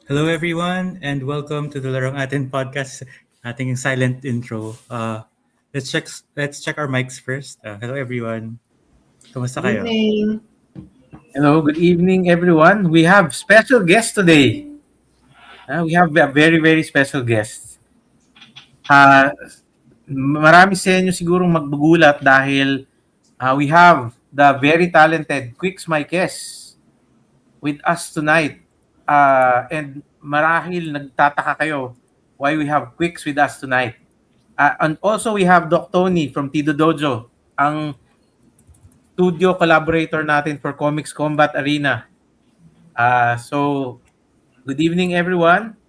Hello everyone and welcome to the Larong Atin podcast, ating silent intro. Let's check our mics first. Hello everyone. Kumusta Good kayo? evening. Hello, good evening, everyone. We have special guest today. We have a very, very special guest. Uh, Marami sa inyo sigurong magbugulat dahil we have the very talented Quicks Marquez with us tonight. And marahil nagtataka kayo why we have Quicks with us tonight. And also we have Doc Tony from Tido Dojo, ang studio collaborator natin for Comics Combat Arena. So, good evening, everyone.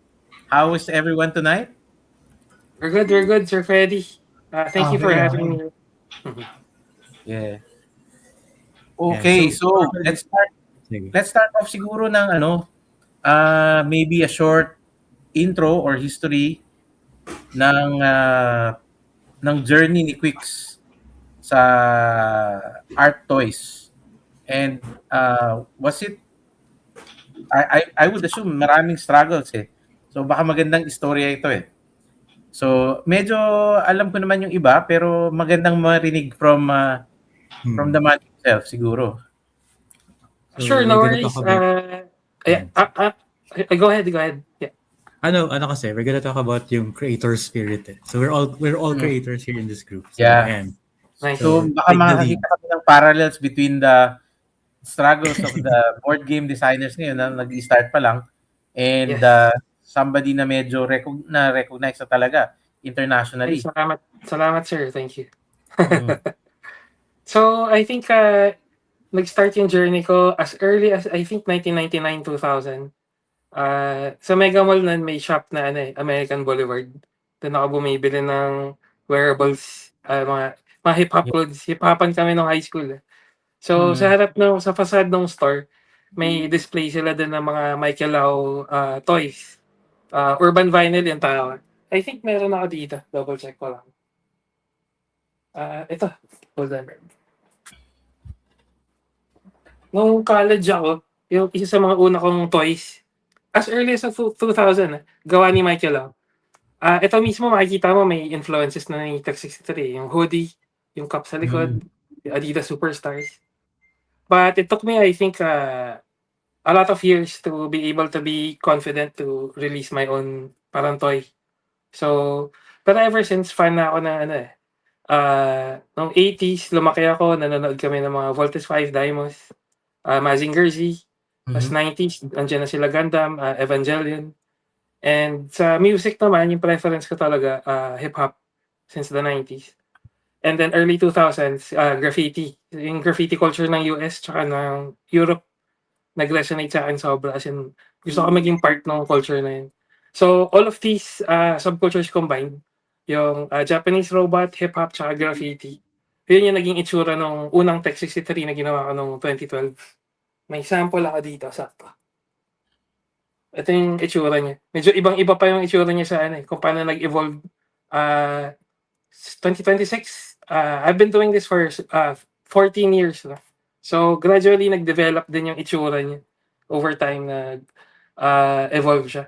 How is everyone tonight? We're good, Sir Freddy. Thank you for Very having okay. me. Yeah. Yeah, Okay, so so sige. let's start off siguro ng maybe a short intro or history ng journey ni Quicks sa art toys. And was it I would assume maraming struggles eh. So baka magandang istorya ito eh. So medyo alam ko naman yung iba pero magandang marinig from Hmm. the man himself siguro. So Sure, we're no gonna talk worries. about Yeah, yan. go ahead, go ahead. Yeah, Ano kasi, we're gonna talk about yung creator spirit. So we're all Mm. creators here in this group. So Yeah. ayan. nice. So So baka take the lead. makakita kami ng parallels between the struggles of the board game designers ngayon na nag-start pa lang and Yes. somebody na medyo na-recognize na talaga Ay, internationally. salamat. Salamat, sir. Thank you. Mm. So, I think nag-start yung journey ko as early as I think 1999, 2000. Sa Mega Mall nun may shop na American Boulevard. Doon ako bumibili ng wearables, mga hip-hop Yeah. clothes. Hip-hopan kami nung high school. So Mm. sa facade ng store, may display sila din ng mga Michael Lau toys. Urban Vinyl yung tawag. I think meron ako dito. Double check ko lang. Ito. Hold on. Nung college ako, yung isa sa mga una kong toys, as early as 2000, gawa ni Michael Lau. Ito mismo makikita mo may influences na ni Tech 63. Yung hoodie, yung cup sa likod, Mm. yung Adidas Superstars. But it took me, I think, a lot of years to be able to be confident to release my own parang toy. So, pero ever since fan na ako na nung 80s, lumaki ako, nanonood kami ng mga Voltes 5, Dimos, Mazinger Z. Tapos Mhm. 90s, andyan na sila Gundam, Evangelion. And sa music naman, yung preference ko talaga, hip-hop since the 90s. And then early 2000s, graffiti. Yung graffiti culture ng US tsaka ng Europe nag-resonate sa akin sobra. As in, gusto ko maging part ng culture na yun. So, all of these subcultures combined, yung Japanese robot, hip-hop, tsaka graffiti, yun yung naging itsura ng unang Tech 63 na ginawa ko noong 2012. May sample ako dito, sakto. Ito yung itsura niya. Medyo ibang-iba pa yung itsura niya sa kung paano nag-evolve. 2026, I've been doing this for 14 years na. So, gradually nag-develop din yung itsura niya. Over time, evolve siya.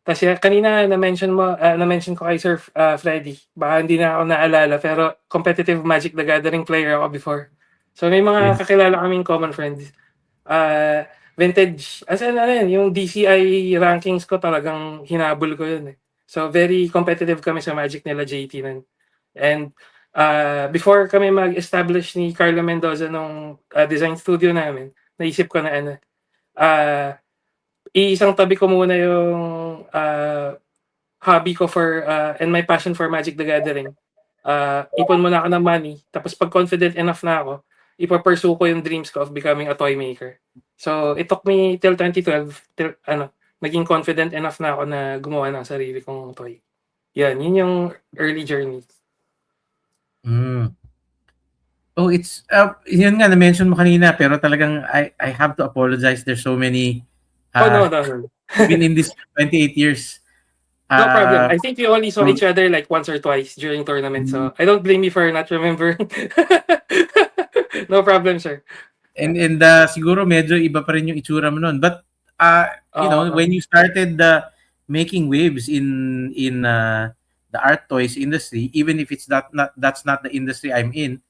Tapos kanina na-mention ko kay Sir Freddy, baka hindi na ako naalala, pero competitive Magic the Gathering player ako before. So, may mga kakilala kaming common friends. Vintage, as in yung DCI rankings ko talagang hinabol ko yun eh. So, very competitive kami sa Magic nila JT nun. And before kami mag-establish ni Carlo Mendoza nung design studio namin, naisip ko na iisang tabi ko muna yung hobby ko for and my passion for Magic the Gathering. Ipon muna ako ng money, tapos pag confident enough na ako, ipapursue ko yung dreams ko of becoming a toy maker. So, it took me till 2012, naging confident enough na ako na gumawa ng sarili kong toy. Yun yung early journey. Mm. Oh, it's yun nga na-mention mo kanina pero talagang I have to apologize. There's so many No. been in this 28 years. No problem. Uh, I think we only saw each other like once or twice during tournament, so I don't blame you for not remembering. No problem, sir. and siguro medyo iba pa rin yung itsura mo noon. But when you started making waves in the art toys industry, even if it's that's not the industry I'm in,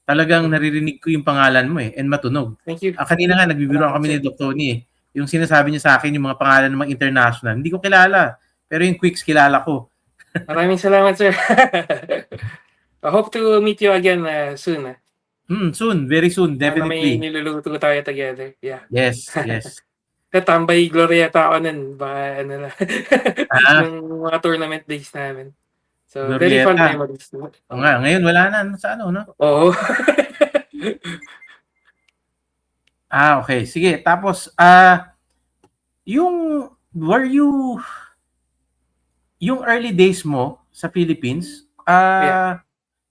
talagang naririnig ko yung pangalan mo and matunog. Thank you. Kanina nga nagbibiruan Salamat, kami ni sir. Doc Tony yung sinasabi niya sa akin yung mga pangalan ng mga international. Hindi ko kilala, pero yung Quicks kilala ko. Maraming salamat, sir. I hope to meet you again soon. Soon, very soon, Sana may definitely. niluluto tayo together. Yeah. Yes, yes. Tambay Glorieta ako nun. Baka ano lang. Ah, Nung mga tournament days namin. So, very fun Glorieta. memories. O nga, ngayon wala na sa ano, no? Oo. Okay. Sige. Tapos, yung, yung early days mo sa Philippines, Yeah.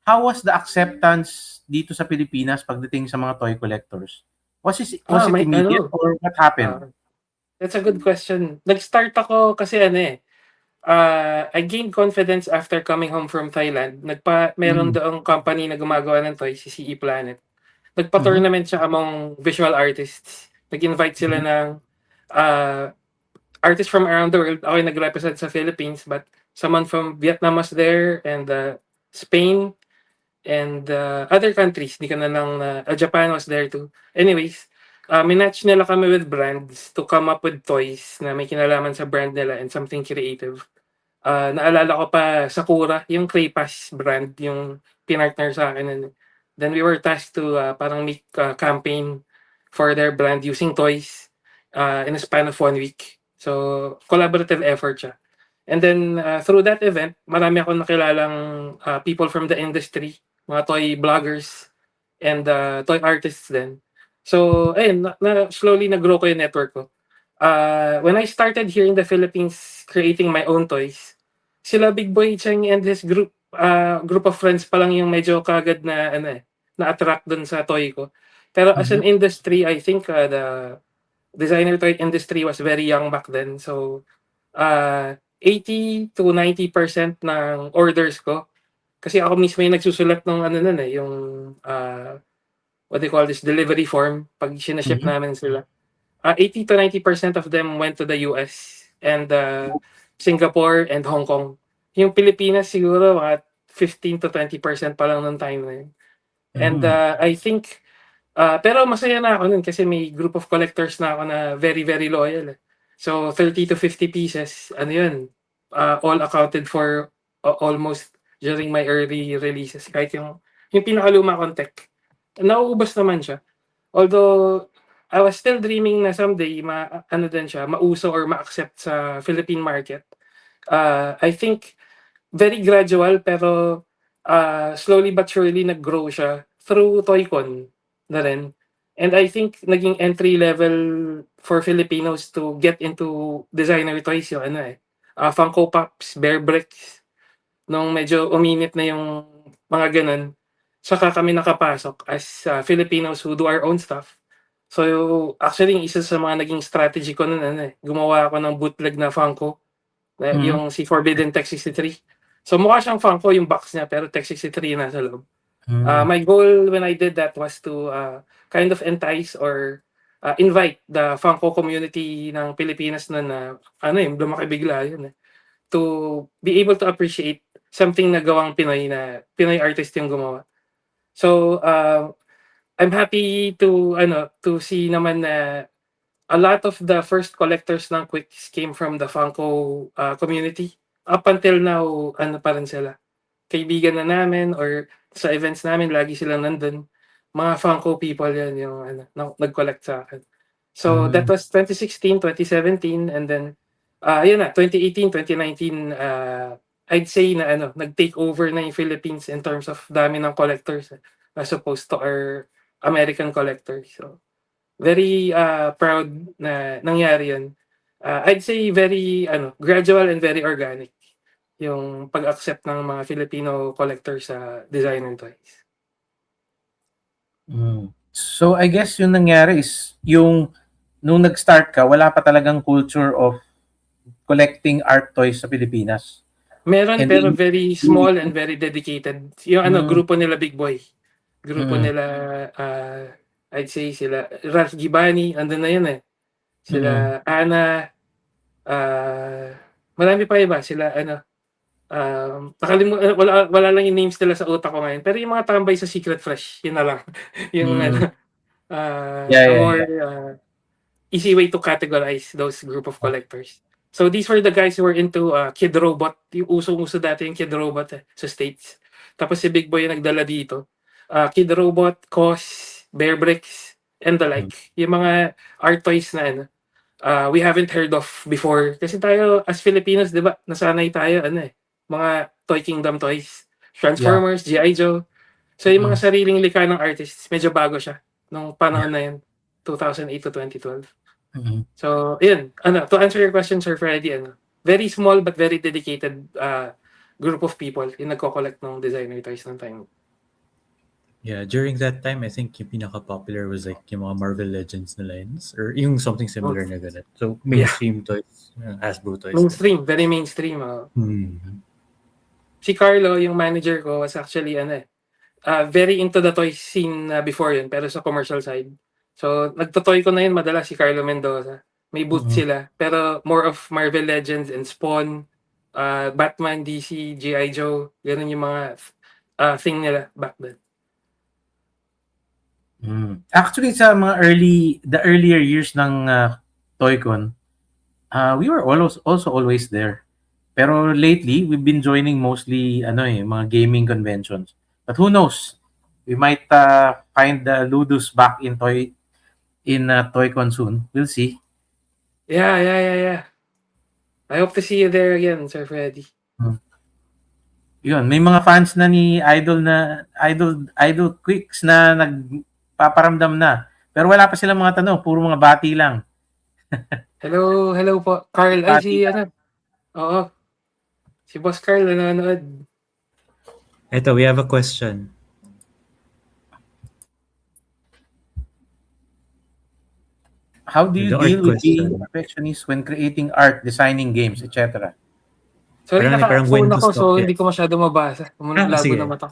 how was the acceptance dito sa Pilipinas pagdating sa mga toy collectors? Was it may immediate ano. or what happened? That's a good question. Nag-start ako kasi I gained confidence after coming home from Thailand. Meron doong company na gumagawa ng toys, si CE Planet. Nagpa-tournament siya among visual artists. Nag-invite sila ng artists from around the world. Ako yung nag-represent sa Philippines, but someone from Vietnam was there, and Spain, and other countries. Di ka na lang, Japan was there too. Anyways, minatch nila kami with brands to come up with toys na may kinalaman sa brand nila and something creative. Naalala ko pa Sakura, yung Craypas brand, yung pinartner sa akin. Then we were tasked to parang make campaign for their brand using toys in a span of 1 week. So, collaborative effort siya. And then, through that event, marami akong nakilalang people from the industry, mga toy bloggers, and toy artists din. So, ayun, slowly nag-grow ko yung network ko. When I started here in the Philippines creating my own toys, sila Big Boy Cheng and his group of friends pa lang yung medyo kagad na na-attract dun sa toy ko. Pero as an industry, I think the designer toy industry was very young back then. So 80 to 90% ng orders ko, kasi ako mismo yung nagsusulat ng yung what they call this, delivery form pag sinaship namin sila. 80 to 90% of them went to the US and Singapore and Hong Kong. Yung Pilipinas siguro mga 15 to 20% pa lang nung time na yun. And I think pero masaya na ako nun kasi may group of collectors na ako na very, very loyal. So 30 to 50 pieces, all accounted for almost during my early releases. Kahit yung pinakaluma kong tech, nauubos naman siya. Although I was still dreaming na someday mauso or ma-accept sa Philippine market. I think very gradual pero slowly but surely nag-grow siya through Toycon na rin. And I think naging entry level for Filipinos to get into designer toys yung Funko Pops, Bear Bricks. Nung medyo uminit na yung mga ganun, saka kami nakapasok as Filipinos who do our own stuff. So actually, isa sa mga naging strategy ko nun, gumawa ako ng bootleg na Funko, yung si Forbidden Tech 63. So mukha siyang Funko yung box niya, pero Tech 63 na sa loob. My goal when I did that was to kind of entice or invite the Funko community ng Pilipinas na lumaki bigla yun, to be able to appreciate something na gawang Pinoy artist yung gumawa. So I'm happy to see naman na a lot of the first collectors ng Quicks came from the Funko community. Up until now, pa rin sila. Kaibigan na namin or sa events namin, lagi silang nandun. Mga Funko people yan yung nag-collect sa akin. So that was 2016, 2017, and then 2018, 2019, I'd say na nag-take over na yung Philippines in terms of dami ng collectors as opposed to our American collectors. So very proud na nangyari yun. I'd say very gradual and very organic yung pag-accept ng mga Filipino collectors sa designer toys. So I guess yung nangyari is yung nung nag-start ka, wala pa talagang culture of collecting art toys sa Pilipinas. Meron, pero very small and very dedicated. Yung grupo nila Big Boy. Grupo nila, I'd say sila, Ralph Gibani, andun na yun sila Ana, marami pa iba. Sila wala lang yung names nila sa utak ko ngayon. Pero yung mga tambay sa Secret Fresh, yun na lang. Yung Yeah, a yeah, more yeah. easy way to categorize those group of collectors. So these were the guys who were into Kid Robot. Yung usong-uso dati yung Kid Robot sa States. Tapos si Big Boy yung nagdala dito. Kid Robot, Cos, Bear Bricks, and the like. Yung mga art toys na we haven't heard of before. Kasi tayo, as Filipinos, di ba, nasanay tayo, mga Toy Kingdom toys. Transformers, G.I. Joe. So yung mga sariling likha ng artists, medyo bago siya nung panahon na yun, 2008 to 2012. So, yun. To answer your question, Sir Freddy, very small but very dedicated group of people yung nagko-collect ng designer toys ng time. Yeah, during that time, I think yung pinaka-popular was like yung mga Marvel Legends na lines or yung something similar na ganun. So, mainstream toys, Hasbro toys. Mainstream, very mainstream. Si Carlo, yung manager ko, was actually very into the toy scene before yun, pero sa commercial side. So, nagtotoy ko na yun madalas si Carlo Mendoza. May booth sila, pero more of Marvel Legends and Spawn, Batman, DC, G.I. Joe, ganun yung mga thing nila back then. Actually, sa mga the earlier years ng Toycon, we were also always there. Pero lately, we've been joining mostly mga gaming conventions. But who knows? We might find the Ludus back in Toycon soon. We'll see. Yeah. I hope to see you there again, Sir Freddy. Yun, may mga fans na ni Idol Quicks na nagpaparamdam na. Pero wala pa silang mga tanong, puro mga bati lang. Hello po. Carl, Oo. Si Boss Carl nanonood. Ito, we have a question. How do you deal with being perfectionist when creating art, designing games, etc.? Sorry, Parang when naka-phone to ako, stop, so yeah. hindi ko masyado mabasa. Labo sige. na mata.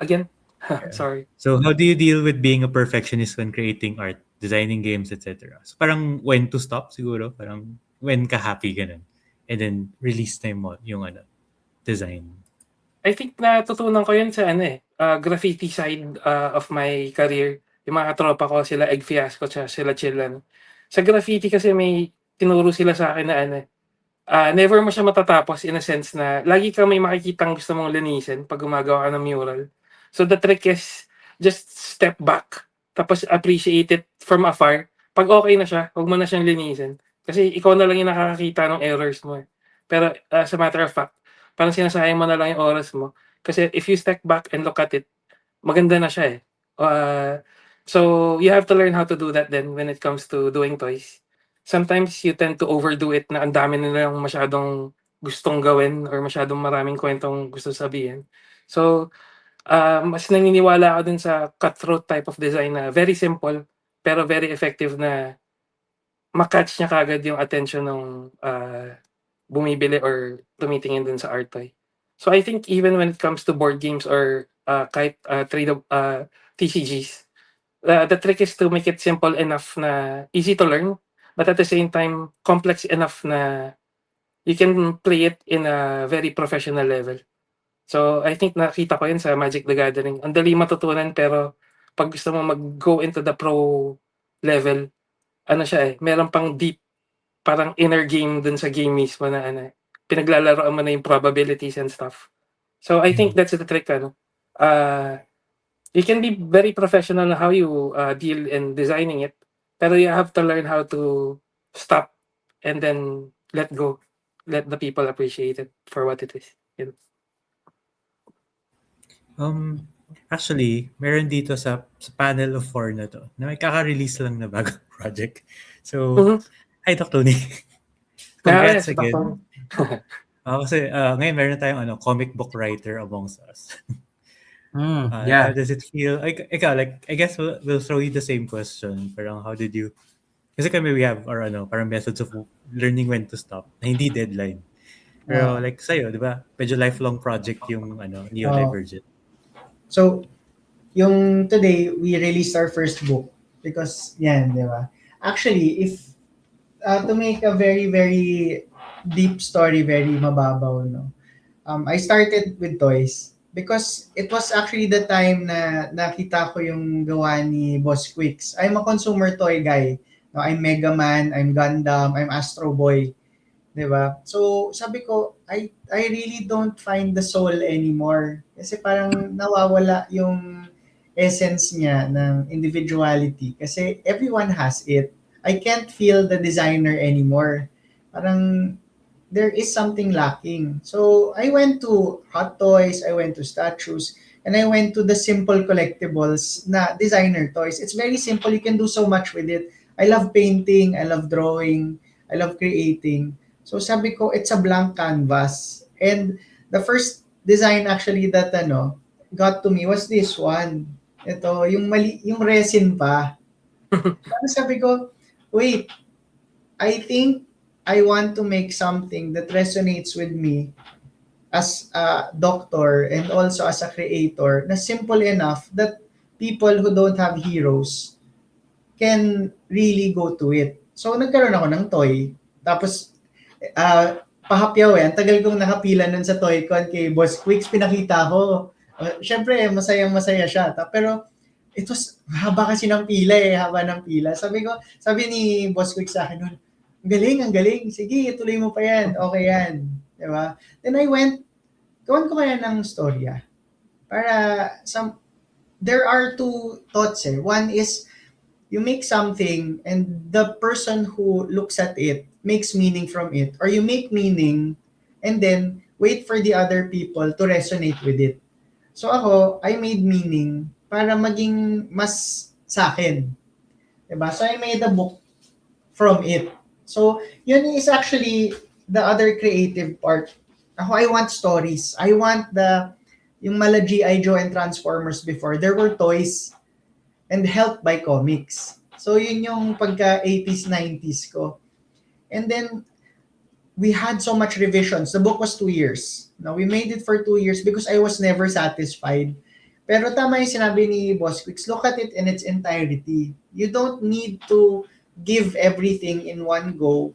Again? Sorry. So, how do you deal with being a perfectionist when creating art, designing games, etc.? So, parang when to stop siguro. Parang when ka happy, ganun. And then, release na yung design. I think natutunan ko yun sa graffiti side of my career. Yung mga tropa ko, sila Egg Fiasco, sila Chillan. Sa graffiti kasi may tinuro sila sa akin na never mo siya matatapos in a sense na lagi kang may makikitang gusto mong linisin pag gumagawa ka ng mural. So the trick is just step back tapos appreciate it from afar. Pag okay na siya, huwag mo na siyang linisin. Kasi ikaw na lang yung nakakakita ng errors mo. Pero as a matter of fact, parang sinasayang mo na lang yung oras mo. Kasi if you step back and look at it, maganda na siya So you have to learn how to do that then when it comes to doing toys. Sometimes you tend to overdo it na ang dami nilang masyadong gustong gawin or masyadong maraming kwentong gusto sabihin. So, mas naniniwala ako dun sa cutthroat type of design na very simple pero very effective na ma-catch niya kagad yung attention ng bumibili or tumitingin dun sa art toy. So I think even when it comes to board games or kahit TCGs, the trick is to make it simple enough na easy to learn, but at the same time, complex enough na you can play it in a very professional level. So, I think nakita ko yun sa Magic the Gathering. Ang dali matutunan pero pag gusto mo mag-go into the pro level, meron pang deep, parang inner game dun sa game mismo na pinaglalaroan mo na yung probabilities and stuff. So, I think that's the trick. You can be very professional na how you deal in designing it, pero you have to learn how to stop and then let go. Let the people appreciate it for what it is. Yun. Actually, meron dito sa panel of 4 na to na may kaka-release lang na bagong project. So, hi Doc Tony. Congrats again. Kasi ngayon meron na tayong comic book writer amongst us. Yeah. How does it feel? I guess we'll throw you the same question. Parang how did you... Kasi kami we have our parang methods of learning when to stop na hindi deadline. Pero like sa'yo, di ba? Medyo lifelong project yung Neodivergent. So, yung today, we released our first book because, yan, di ba? Actually, if to make a very, very deep story very mababaw, no? I started with toys because it was actually the time na nakita ko yung gawa ni Boss Quicks. I'm a consumer toy guy. No, I'm Mega Man, I'm Gundam, I'm Astro Boy. 'Di ba? So, sabi ko, I really don't find the soul anymore. Kasi parang nawawala yung essence niya ng individuality. Kasi everyone has it. I can't feel the designer anymore. Parang there is something lacking. So, I went to Hot Toys, I went to statues, and I went to the simple collectibles na designer toys. It's very simple. You can do so much with it. I love painting, I love drawing, I love creating. So sabi ko, it's a blank canvas. And the first design actually that got to me was this one. Ito, yung mali, yung resin pa. Tapos sabi ko, wait, I think I want to make something that resonates with me as a doctor and also as a creator na simple enough that people who don't have heroes can really go to it. So nagkaroon ako ng toy. Tapos pahapyaw ang tagal kong nakapila nun sa Toycon kay Boss Quicks, pinakita ko. Syempre, masayang-masaya siya. Pero, it was, haba kasi ng pila haba ng pila. Sabi ni Boss Quicks sa akin nun, ang galing. Sige, tuloy mo pa yan. Okay yan. Diba? Then I went, gawan ko kaya ng storya. There are two thoughts One is, you make something and the person who looks at it makes meaning from it, or you make meaning and then wait for the other people to resonate with it. So ako, I made meaning para maging mas sa akin. Diba? So I made a book from it. So yun is actually the other creative part. Ako, I want stories. I want yung mala G.I. Joe and Transformers before, there were toys and helped by comics. So yun yung pagka 80s, 90s ko. And then, we had so much revisions. The book was 2 years. Now, we made it for 2 years because I was never satisfied. Pero tama yung sinabi ni Boss Quicks, look at it in its entirety. You don't need to give everything in one go.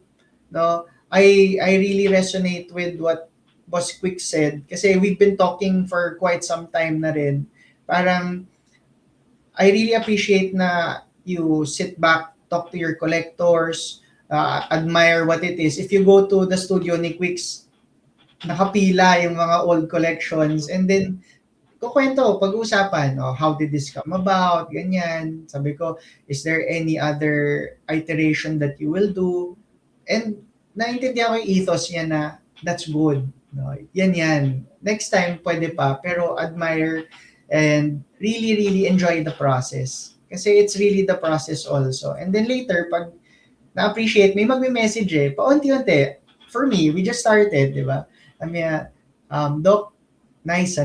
No, I really resonate with what Boss Quicks said kasi we've been talking for quite some time na rin. Parang, I really appreciate na you sit back, talk to your collectors, admire what it is. If you go to the studio ni Quicks, nakapila yung mga old collections, and then kukwento, pag-uusapan, how did this come about, ganyan. Sabi ko, is there any other iteration that you will do? And naintindihan ko yung ethos niya na that's good. No, yan. Next time, pwede pa, pero admire and really, really enjoy the process. Kasi it's really the process also. And then later, pag na-appreciate, may magme-message paunti-unti. For me, we just started, di ba? Doc, nice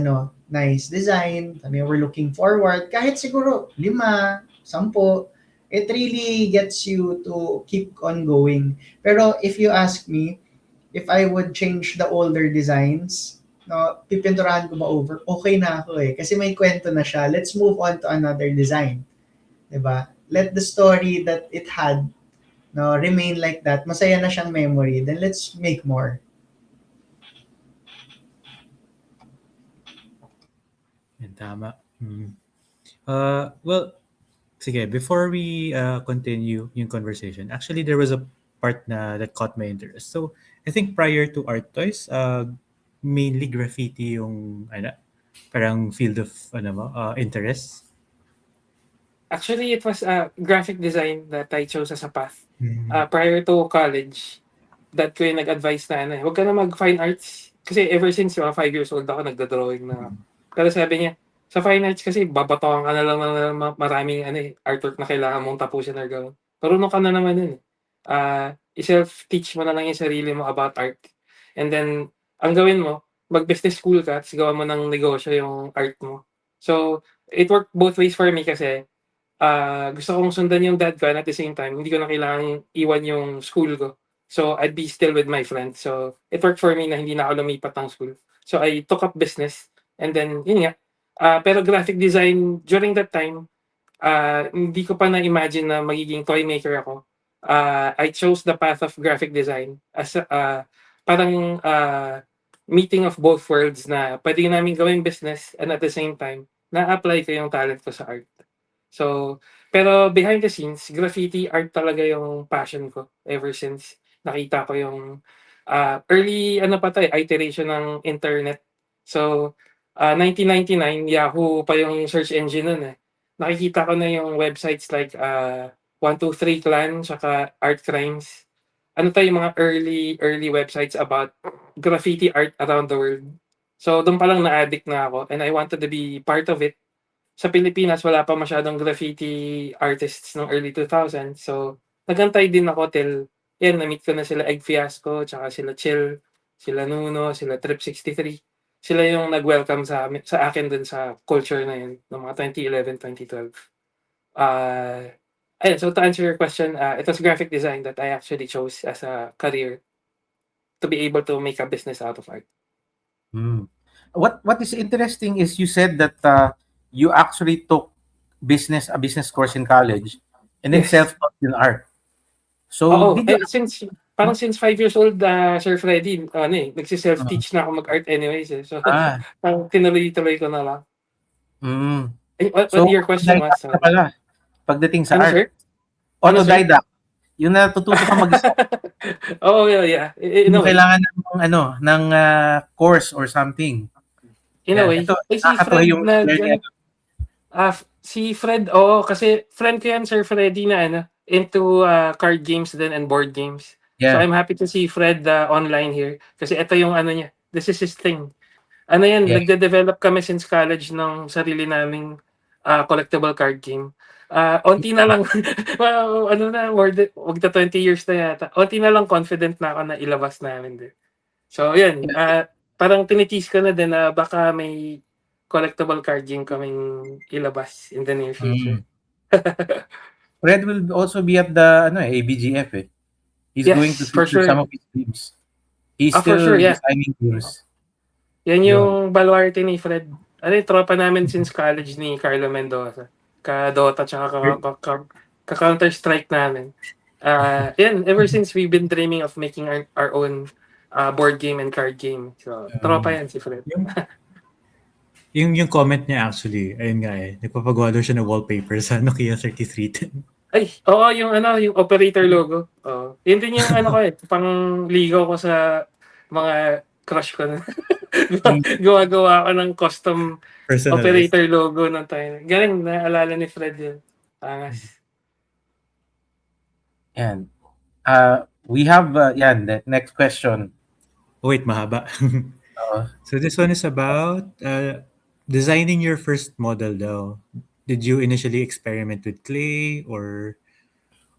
design. We're looking forward. Kahit siguro 5, 10, it really gets you to keep on going. Pero if you ask me, if I would change the older designs, no, pipinturahan ko ba over? Okay na ako kasi may kwento na siya. Let's move on to another design. Diba? Let the story that it had remain like that. Masaya na siyang memory. Then let's make more. Yan, tama. Well, sige, before we continue yung conversation, actually there was a part that caught my interest. So, I think prior to art toys, mainly graffiti yung parang field of interest. Actually, it was graphic design that I chose as a path. Prior to college, that ko yung nag-advise na huwag ka na mag-fine arts. Kasi ever since 5 years old ako, nagda-drawing na. Pero sabi niya, sa fine arts kasi babatawan ka na lang ng maraming artwork na kailangan mong tapusin or gawin. Marunong ka na naman yun. I-self-teach mo na lang yung sarili mo about art. And then, ang gawin mo, mag-business school ka, tapos gawa mo ng negosyo yung art mo. So, it worked both ways for me kasi gusto kong sundan yung dad ko and at the same time, hindi ko na kailangang iwan yung school ko. So, I'd be still with my friends. So, it worked for me na hindi na ako lumipat ng school. So, I took up business. And then, yun nga. Pero graphic design, during that time, hindi ko pa na-imagine na magiging toy maker ako. I chose the path of graphic design as parang meeting of both worlds na pwede namin gawing business and at the same time, na-apply ko yung talent ko sa art. So, pero behind the scenes, graffiti art talaga yung passion ko ever since nakita ko yung early ano pa 'to, iteration ng internet. So, 1999 Yahoo pa yung search engine nun, eh. Nakikita ko na yung websites like 123 Clan tsaka Art Crimes. Ano 'to, yung mga early websites about graffiti art around the world. So, dun palang na-addict na ako and I wanted to be part of it. Sa Pilipinas wala pa masyadong graffiti artists nung early 2000s. So, nag-antay din ako till yan na-meet ko na sila Egg Fiasco, tsaka sila Chill, sila Nuno, sila Trip 63. Sila yung nag-welcome sa akin dun sa culture na yun nung mga 2011, 2012. Ayun, so to answer your question, it was graphic design that I actually chose as a career to be able to make a business out of art. What is interesting is you said that you actually took a business course in college, and then Yes. self-taught in art. So Oo, did you, since 5 years old, Sir Freddy, ano nagse-self-teach na ako mag-art anyways, eh. So, parang tinuloy-tuloy ko na lang. What so your question was? autodidact ka pala pagdating sa Ano, art. sir? Ano, sir? Autodidact. Yung natututo ka mag-isa. Oo, yeah. In Hindi a mo way. kailangan ng course or something. In a way. Ito, Si nakakatuwa Fred yung si Fred, oo, kasi friend ko yan, Sir Freddy, na into card games din and board games. So Yeah. I'm happy to see Fred online here. Kasi ito yung ano niya, this is his thing. Ano yan, Yeah. nagde-develop kami since college ng sarili naming collectible card game. Onti na lang, well, ano na, wag na 20 years na yata. Onti na lang confident na ako na ilabas namin din. So, yun, parang tinitease ko na din na baka may collectible card game kaming ilabas in the near future. Fred will also be at the ABGF. He's Yes, going to for feature sure. some of his games. He's For still sure, yeah. designing games. Yan yung baluarte ni Fred. Ano yung tropa namin since college ni Carlo Mendoza. Ka-Dota tsaka ka-Counter-Strike namin. Yan, ever since we've been dreaming of making our own board game and card game. So, tropa yan si Fred. Yung comment niya actually, ayun nga nagpapagawa daw siya ng wallpaper sa Nokia 3310. Ay, oo, yung operator logo. Oh. Yun din yung pang ligaw ko sa mga crush ko na. Gawa ko ng custom operator logo ng tayo. Galing, naalala ni Fred yun. Angas. And we have the next question. Oh, wait, mahaba. So this one is about designing your first model daw. Did you initially experiment with clay or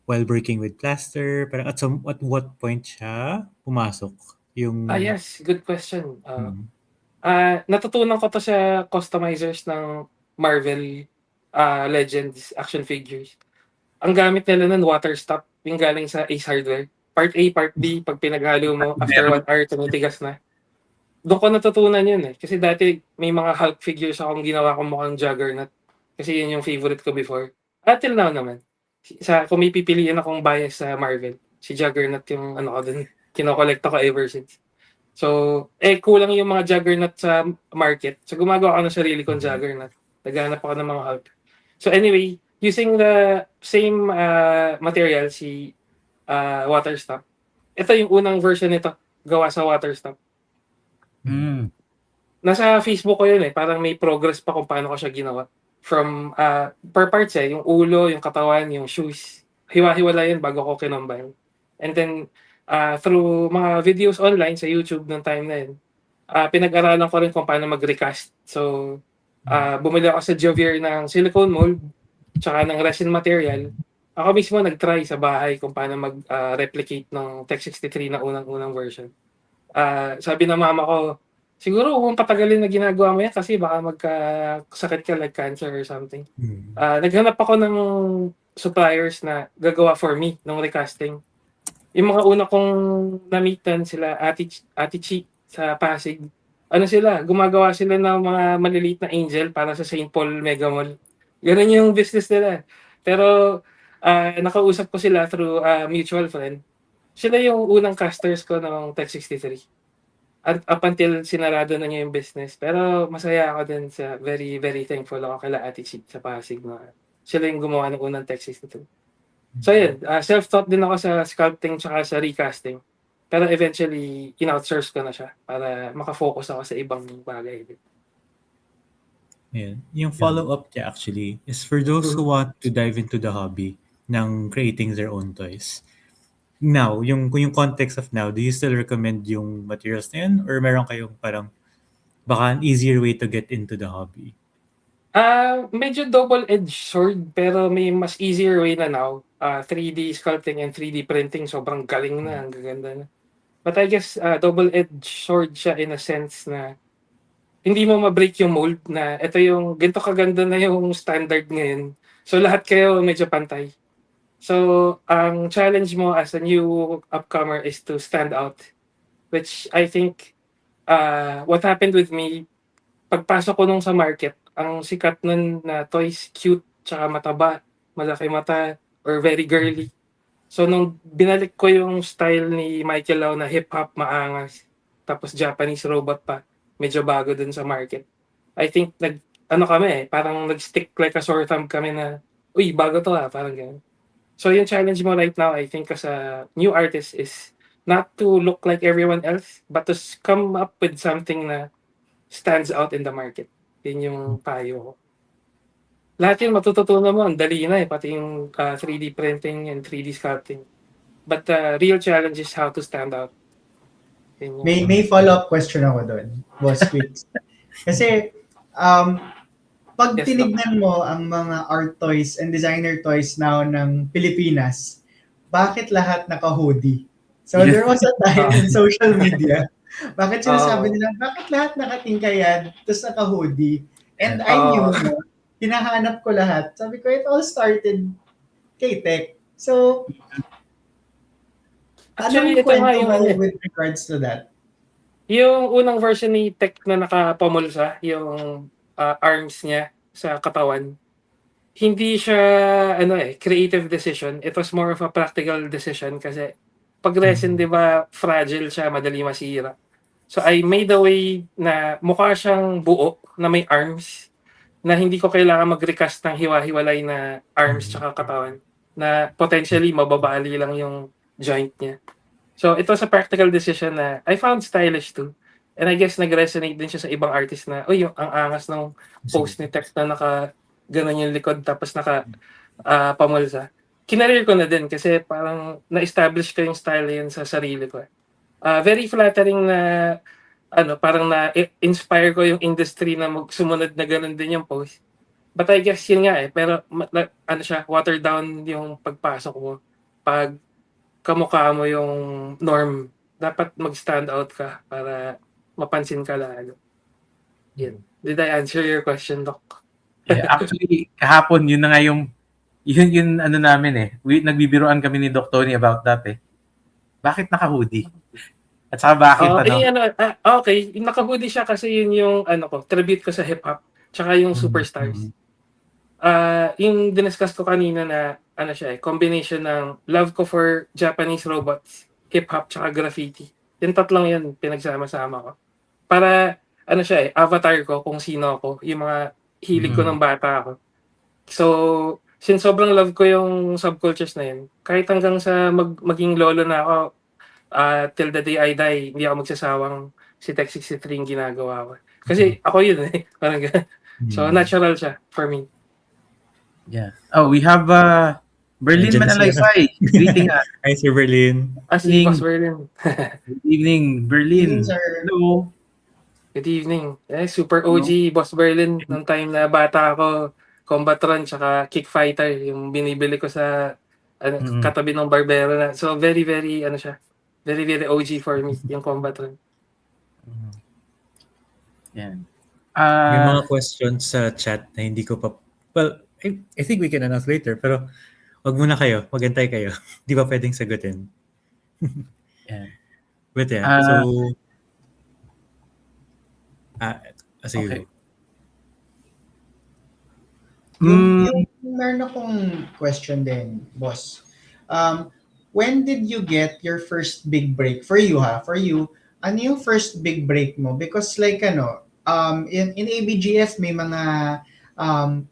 while working with plaster? Parang at what point siya pumasok? Yung Yes, good question. Natutunan ko to sa customizers ng Marvel Legends action figures. Ang gamit nila nun water stop, yung galing sa Ace Hardware. Part A, Part B, pag pinaghalo mo, after 1 hour, tumitigas na. Doon ko natutunan yun eh. Kasi dati may mga Hulk figures akong ginawa kong mukhang Juggernaut. Kasi yun yung favorite ko before. Until now naman. Kung may pipiliin akong bias sa Marvel, si Juggernaut yung ko dun. Kinokolekta ko ever since. So, kulang yung mga Juggernaut sa market. So, gumagawa ako ng sarili kong Juggernaut. Naghanap ako ng mga Hulk. So, anyway, using the same material, si water stop. Ito yung unang version nito, gawa sa water stop. Nasa Facebook ko yun eh. Parang may progress pa kung paano ko siya ginawa. From per parts yung ulo, yung katawan, yung shoes. Hiwa-hiwala yun bago ko kinombine. And then, through mga videos online sa YouTube ng time na yun, pinag-aralan ko rin kung paano mag-recast. So, bumili ako sa Jovier ng silicone mold, tsaka ng resin material. Ako mismo nag-try sa bahay kung paano mag-replicate ng Tech63 na unang version. Sabi ng mama ko, siguro kung patagalin na ginagawa mo yan kasi baka magkasakit ka like cancer or something. Naghanap ako ng suppliers na gagawa for me ng recasting. Yung mga una kong na-meetan sila, Ate Chi sa Pasig. Gumagawa sila ng mga maliliit na angel para sa St. Paul Mega Mall. Ganun yung business nila. Pero nakausap ko sila through mutual friend. Sila yung unang casters ko ng Tech63. At up until sinarado na niya yung business. Pero masaya ako din sa very, very thankful ako kila Ate Chick sa Pasig na sila yung gumawa ng unang Tech63. So yun, self-taught din ako sa sculpting tsaka sa recasting. Pero eventually, in-outsource ko na siya para makafocus ako sa ibang bagay. Ayan. Yung follow-up niya actually is for those who want to dive into the hobby ng creating their own toys. Now, yung context of now, do you still recommend yung materials na yun? Or meron kayong parang baka an easier way to get into the hobby? Medyo double-edged sword pero may mas easier way na now. 3D sculpting and 3D printing, sobrang galing na, ang gaganda na. But I guess double-edged sword siya in a sense na hindi mo ma-break yung mold na ito yung ganito kaganda na yung standard ngayon. So lahat kayo medyo pantay. So ang challenge mo as a new upcomer is to stand out, which I think what happened with me, pagpasok ko nung sa market, ang sikat nun na toys, cute, tsaka mataba, malaki mata, or very girly. So nung binalik ko yung style ni Michael Lau na hip-hop maangas, tapos Japanese robot pa, medyo bago dun sa market. I think parang nag-stick like a sore thumb kami na, uy, bago to parang ganun. So yung challenge mo right now, I think as a new artist is not to look like everyone else, but to come up with something na stands out in the market. Yun yung payo ko. Lahat yun matututunan mo, ang dali na pati yung 3D printing and 3D sculpting. But the real challenge is how to stand out. Yun yung- May follow-up question ako doon, Boss Quicks. Kasi, pag Yes, tinignan mo ang mga art toys and designer toys now ng Pilipinas, bakit lahat naka-hoodie? So Yeah. there was a time in social media, bakit sinasabi Oo. nila, bakit lahat nakatingkayad, tapos naka-hoodie? And I Oo. knew, hinahanap ko lahat. Sabi ko, it all started kay Tech. So, Actually, anong ito nga kwento yung mo with regards to that? yung unang version ni Tech na nakapamulsa, yung arms niya sa katawan, hindi siya creative decision. It was more of a practical decision kasi pag resin, di ba, fragile siya, madali masira. So I made a way na mukha siyang buo na may arms na hindi ko kailangan mag-recast ng hiwa-hiwalay na arms tsaka katawan na potentially mababali lang yung joint niya. So it was a practical decision na I found stylish too. And I guess nag-resonate din siya sa ibang artist na, uy, yung ang angas ng post ni Tex na naka ganun yung likod tapos naka pamulsa. Kinareer ko na din kasi parang na-establish ko yung style yun sa sarili ko. Very flattering na parang na-inspire ko yung industry na sumunod na ganun din yung post. But I guess yun nga pero watered down yung pagpasok mo. Pag kamukha mo yung norm, dapat mag-stand out ka para mapansin ka lalo. Yun. Did I answer your question, Doc? Yeah, actually, kahapon, yun na nga yung namin nagbibiroan kami ni Doc Tony about that Bakit naka-hoodie? At saka bakit okay, naka-hoodie siya kasi yun yung tribute ko sa hip-hop, tsaka yung superstars. Yung diniscuss ko kanina na combination ng love ko for Japanese robots, hip-hop, tsaka graffiti. Yung tatlong yun, pinagsama-sama ko. Para, avatar ko kung sino ako, yung mga hilig ko ng bata ako. So, since sobrang love ko yung subcultures na yun, kahit hanggang sa maging lolo na ako, till the day I die, hindi ako magsasawang si Tech63 yung ginagawa ko. Kasi ako yun parang ganun. So, natural siya for me. Yeah. Oh, we have Berlin Nandiyan na Manalaysay. Greeting us. Hi, Sir Berlin. Si Boss Berlin. Good evening, Berlin. Evening, sir. Hello. Good evening. Super OG Boss Berlin. Nung time na bata ako, Combatron tsaka Kick Fighter, yung binibili ko sa katabi ng barbero na. So very, very, very, very OG for me, yung Combatron. Yan. May mga questions sa chat na hindi ko pa... Well, I think we can announce later, pero wag muna kayo. Magantay kayo. Di ba pwedeng sagutin? Yan. But yeah, so... sige. Okay. Yung meron akong question din, boss. When did you get your first big break? For you, For you, ano yung first big break mo? Because like in ABGF may mga um,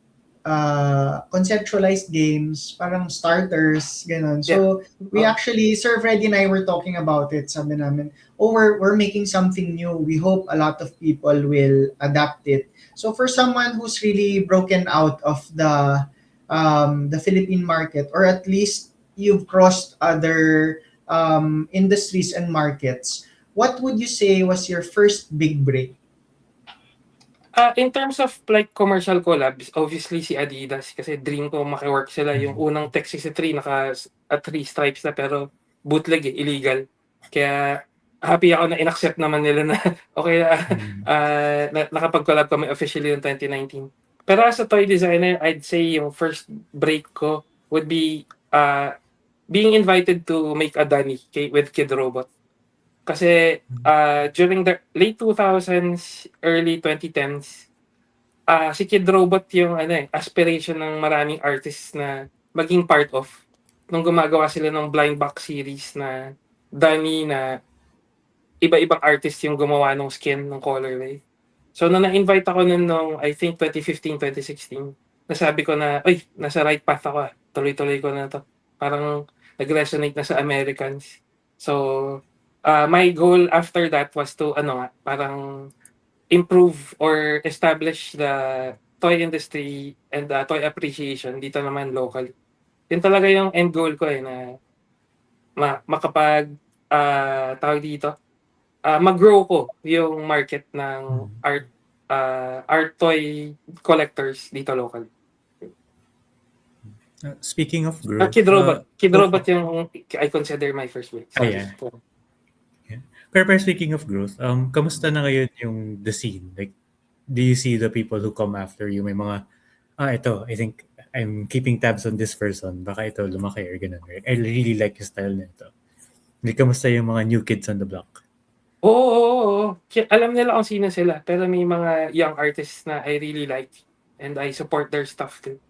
conceptualized games, parang starters, ganun. So, we actually, Sir Freddy and I were talking about it. Sabi namin, we're making something new. We hope a lot of people will adapt it. So, for someone who's really broken out of the Philippine market, or at least you've crossed other industries and markets, what would you say was your first big break? In terms of like commercial collabs, obviously si Adidas kasi dream ko maki-work sila. Yung unang Tech 63 naka 3 stripes na pero bootleg illegal. Kaya happy ako na inaccept naman nila na okay nakapag-collab kami officially in 2019. Pero as a toy designer, I'd say yung first break ko would be being invited to make a Dunny with Kid Robot. Kasi during the late 2000s, early 2010s, si Kid Robot yung aspiration ng maraming artists na maging part of nung gumagawa sila ng blind box series na Dunny na iba-ibang artist yung gumawa ng skin ng colorway. So nung na-invite ako nung I think 2015, 2016, nasabi ko na, nasa right path ako tuloy-tuloy ko na to. Parang nag-resonate na sa Americans. So my goal after that was to parang improve or establish the toy industry and toy appreciation dito naman local. Yun talaga yung end goal ko na makapag tawag dito mag-grow ko yung market ng art toy collectors dito local. Speaking of growth, Kid Robot yung I consider my first break. Sorry. Pero speaking of growth, kamusta na ngayon yung the scene? Like, do you see the people who come after you? May mga, ito, I think I'm keeping tabs on this person. Baka ito lumaki or ganun. Right? I really like yung style na ito. Like, kamusta yung mga new kids on the block? Oo. Alam nila kung sino sila. Pero may mga young artists na I really like. And I support their stuff too.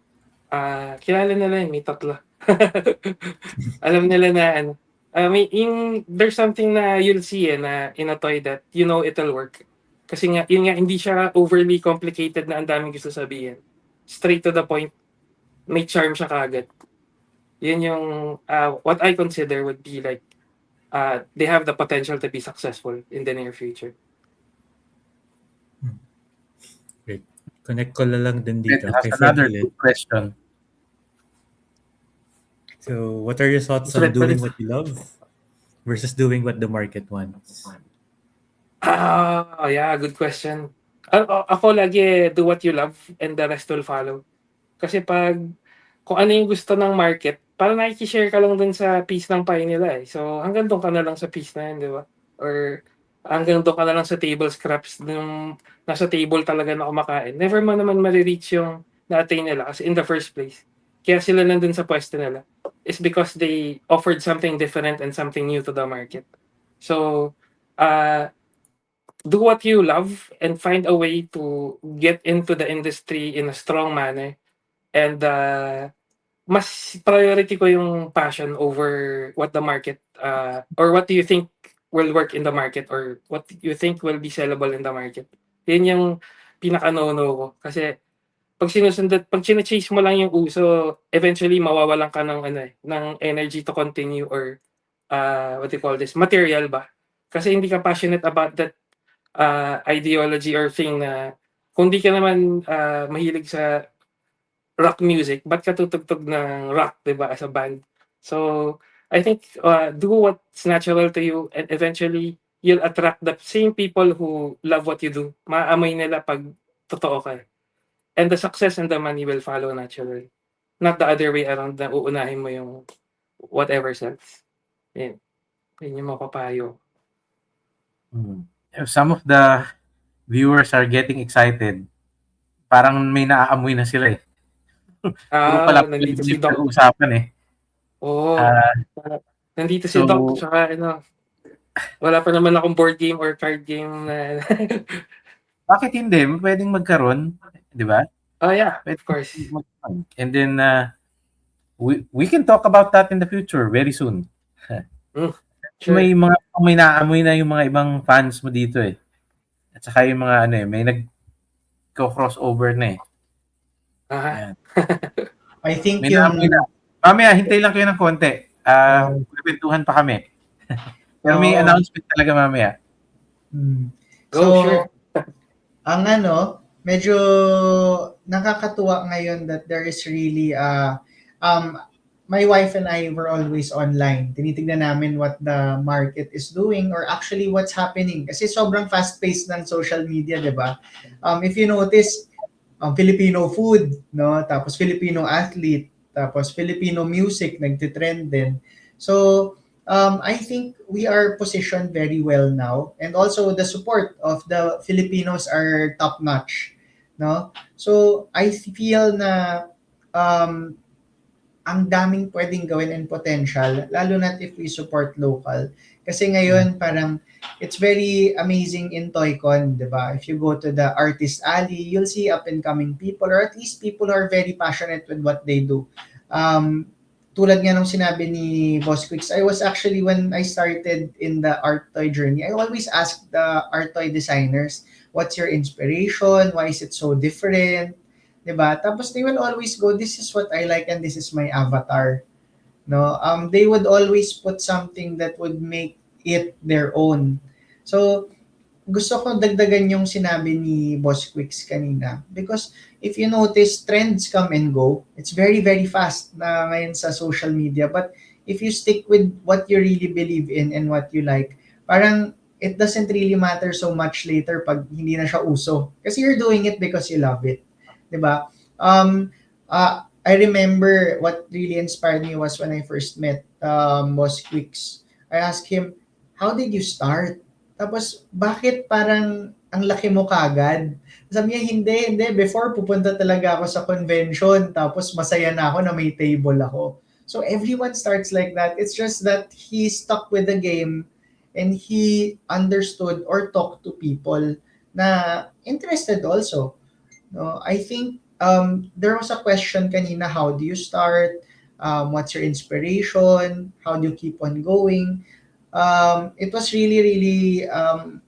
Kilala nila may tatlo. Alam nila na there's something na you'll see na in a toy that you know it'll work. Kasi nga, yun nga, hindi siya overly complicated na ang daming gusto sabihin. Straight to the point. May charm siya kagad. Yun yung, what I consider would be like, they have the potential to be successful in the near future. Great. Connect ko lang din dito. That's another good question. So, what are your thoughts on doing what you love versus doing what the market wants? Yeah, good question. Ako lagi do what you love and the rest will follow. Kasi kung ano yung gusto ng market, parang nakikishare ka lang dun sa piece ng pie nila So, hanggang doon ka na lang sa piece na yun, di ba? Or hanggang doon ka na lang sa table scraps nung nasa table talaga na kumakain. Never mo naman marireach yung na-attain nila kasi in the first place. Kaya sila nandun sa pwesto nila. It's because they offered something different and something new to the market. So, do what you love and find a way to get into the industry in a strong manner. And mas priority ko yung passion over what the market or what do you think will work in the market or what you think will be sellable in the market. Yun yung pinaka-no-no ko. Kasi pag chine-chase mo lang yung uso, eventually mawawalan ka ng energy to continue or what do you call this, material ba? Kasi hindi ka passionate about that ideology or thing na kung di ka naman mahilig sa rock music, ba't ka tutugtog ng rock, diba, as a band? So, I think do what's natural to you and eventually you'll attract the same people who love what you do. Maamoy nila pag totoo ka. And the success and the money will follow naturally. Not the other way around na uunahin mo yung whatever sells. Yun yung mapapayo. Some of the viewers are getting excited. Parang may naaamoy na sila Puro pala nandito si Doc. usapan Oo. Nandito si Doc. Tsaka wala pa naman akong board game or card game na... Bakit hindi? Pwedeng magkaroon, di ba? Oh yeah, Pwede of course. mag-fun. And then we can talk about that in the future very soon. Sure. May naamoy na yung mga ibang fans mo dito eh. At saka yung mga ano eh, may nag-crossover na eh. Aha. Ayan. I think May naamoy na. Mamaya, hintay lang kayo ng konti. Kwentuhan pa kami. Pero may Oo. announcement talaga mamaya. Go, sure. Ang medyo nakakatuwa ngayon that there is really my wife and I were always online. Tinitignan namin what the market is doing or actually what's happening. Kasi sobrang fast-paced ng social media, di ba? If you notice, Filipino food, no? Tapos Filipino athlete, tapos Filipino music, nagtitrend din. So, I think we are positioned very well now. And also, the support of the Filipinos are top-notch, no? So, I feel na ang daming pwedeng gawin and potential, lalo na if we support local. Kasi ngayon, parang, it's very amazing in Toycon, di ba? If you go to the artist alley, you'll see up-and-coming people, or at least people who are very passionate with what they do. Tulad nga nung sinabi ni Boss Quicks, I was actually, when I started in the art toy journey, I always ask the art toy designers, what's your inspiration? Why is it so different? Diba? Tapos they will always go, this is what I like and this is my avatar. No, they would always put something that would make it their own. So, gusto ko dagdagan yung sinabi ni Boss Quicks kanina. Because if you notice, trends come and go. It's very, very fast na ngayon sa social media. But if you stick with what you really believe in and what you like, parang it doesn't really matter so much later pag hindi na siya uso. Kasi you're doing it because you love it. Diba? I remember what really inspired me was when I first met Boss Quicks. I asked him, how did you start? Tapos, bakit parang ang laki mo kagad? Sabi niya, hindi. Before, pupunta talaga ako sa convention, tapos masaya na ako na may table ako. So, everyone starts like that. It's just that he stuck with the game and he understood or talked to people na interested also. No, I think there was a question kanina, how do you start? What's your inspiration? How do you keep on going? It was really, really an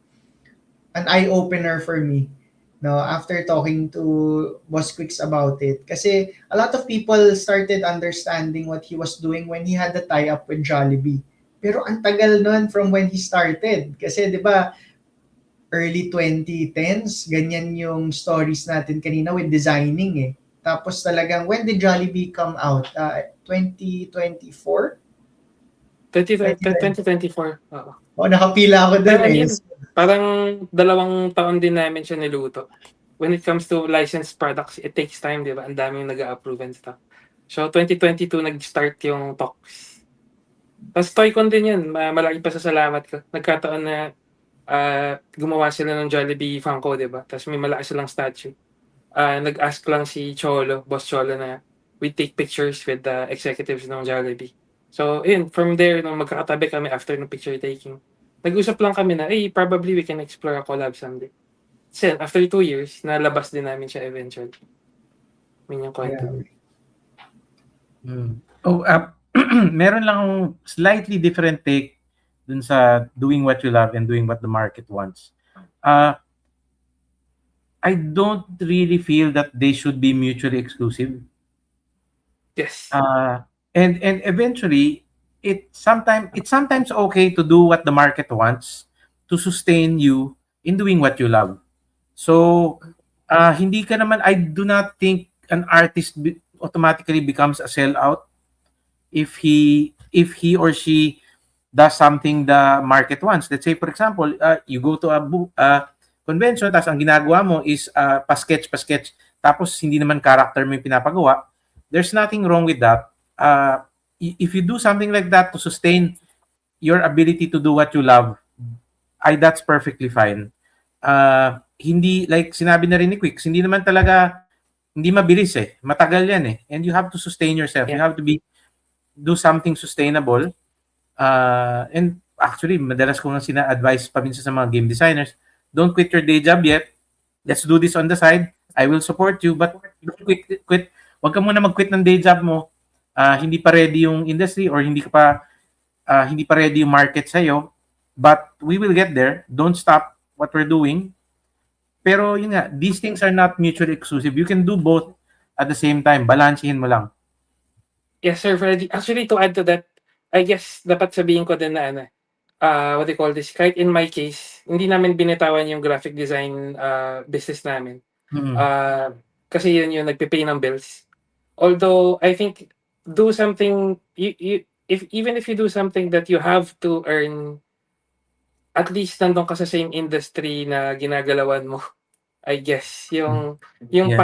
eye-opener for me, no, after talking to Boss Quicks about it. Kasi a lot of people started understanding what he was doing when he had the tie-up with Jollibee. Pero ang tagal nun from when he started. Kasi di ba, early 2010s, ganyan yung stories natin kanina with designing eh. Tapos talagang, when did Jollibee come out? 2024? 2024. Oo. Nakapila ako doon Pero eh. yun, parang 2 taon din namin siya niluto. When it comes to licensed products, it takes time, di ba? Ang daming nag-a-approve and stuff. So, 2022 nag-start yung talks. Tapos Toycon din yun. Malaki pa sa salamat ko. Nagkataon na gumawa sila ng Jollibee Funko, di ba? Tapos may malaki silang statue. Nag-ask lang si Cholo, Boss Cholo, na we take pictures with the executives ng Jollibee. So, yun, from there, nung magkakatabi kami after ng picture taking, nag-usap lang kami na, hey, probably we can explore a collab someday. So, after 2 years, nalabas din namin siya eventually. Yun yung kwento. Meron lang akong slightly different take dun sa doing what you love and doing what the market wants. I don't really feel that they should be mutually exclusive. Yes. And eventually, it's sometimes okay to do what the market wants to sustain you in doing what you love. So, hindi ka naman, I do not think an artist automatically becomes a sellout if he or she does something the market wants. Let's say, for example, you go to a convention, tapos ang ginagawa mo is pa-sketch, tapos hindi naman character mo yung pinapagawa. There's nothing wrong with that. If you do something like that to sustain your ability to do what you love, that's perfectly fine. Hindi, like sinabi na rin ni Quicks, hindi naman talaga, hindi mabilis eh. Matagal yan eh. And you have to sustain yourself. Yeah. You have to do something sustainable. And actually, madalas ko nga advice pa minsan sa mga game designers, don't quit your day job yet. Let's do this on the side. I will support you, but don't quit. Wag ka muna mag-quit ng day job mo. Hindi pa ready yung industry or hindi pa ready yung market sa'yo. But we will get there. Don't stop what we're doing. Pero yun nga, these things are not mutually exclusive. You can do both at the same time. Balansehin mo lang. Yes, Sir Freddy. Actually, to add to that, I guess dapat sabihin ko din na ano, what do you call this? Kahit in my case, hindi namin binitawan yung graphic design business namin. Mm. Kasi yun yung nagpipay ng bills. Although, I think, do something, even if you do something that you have to earn, at least nandun ka sa same industry na ginagalawan mo. I guess, yung Yeah.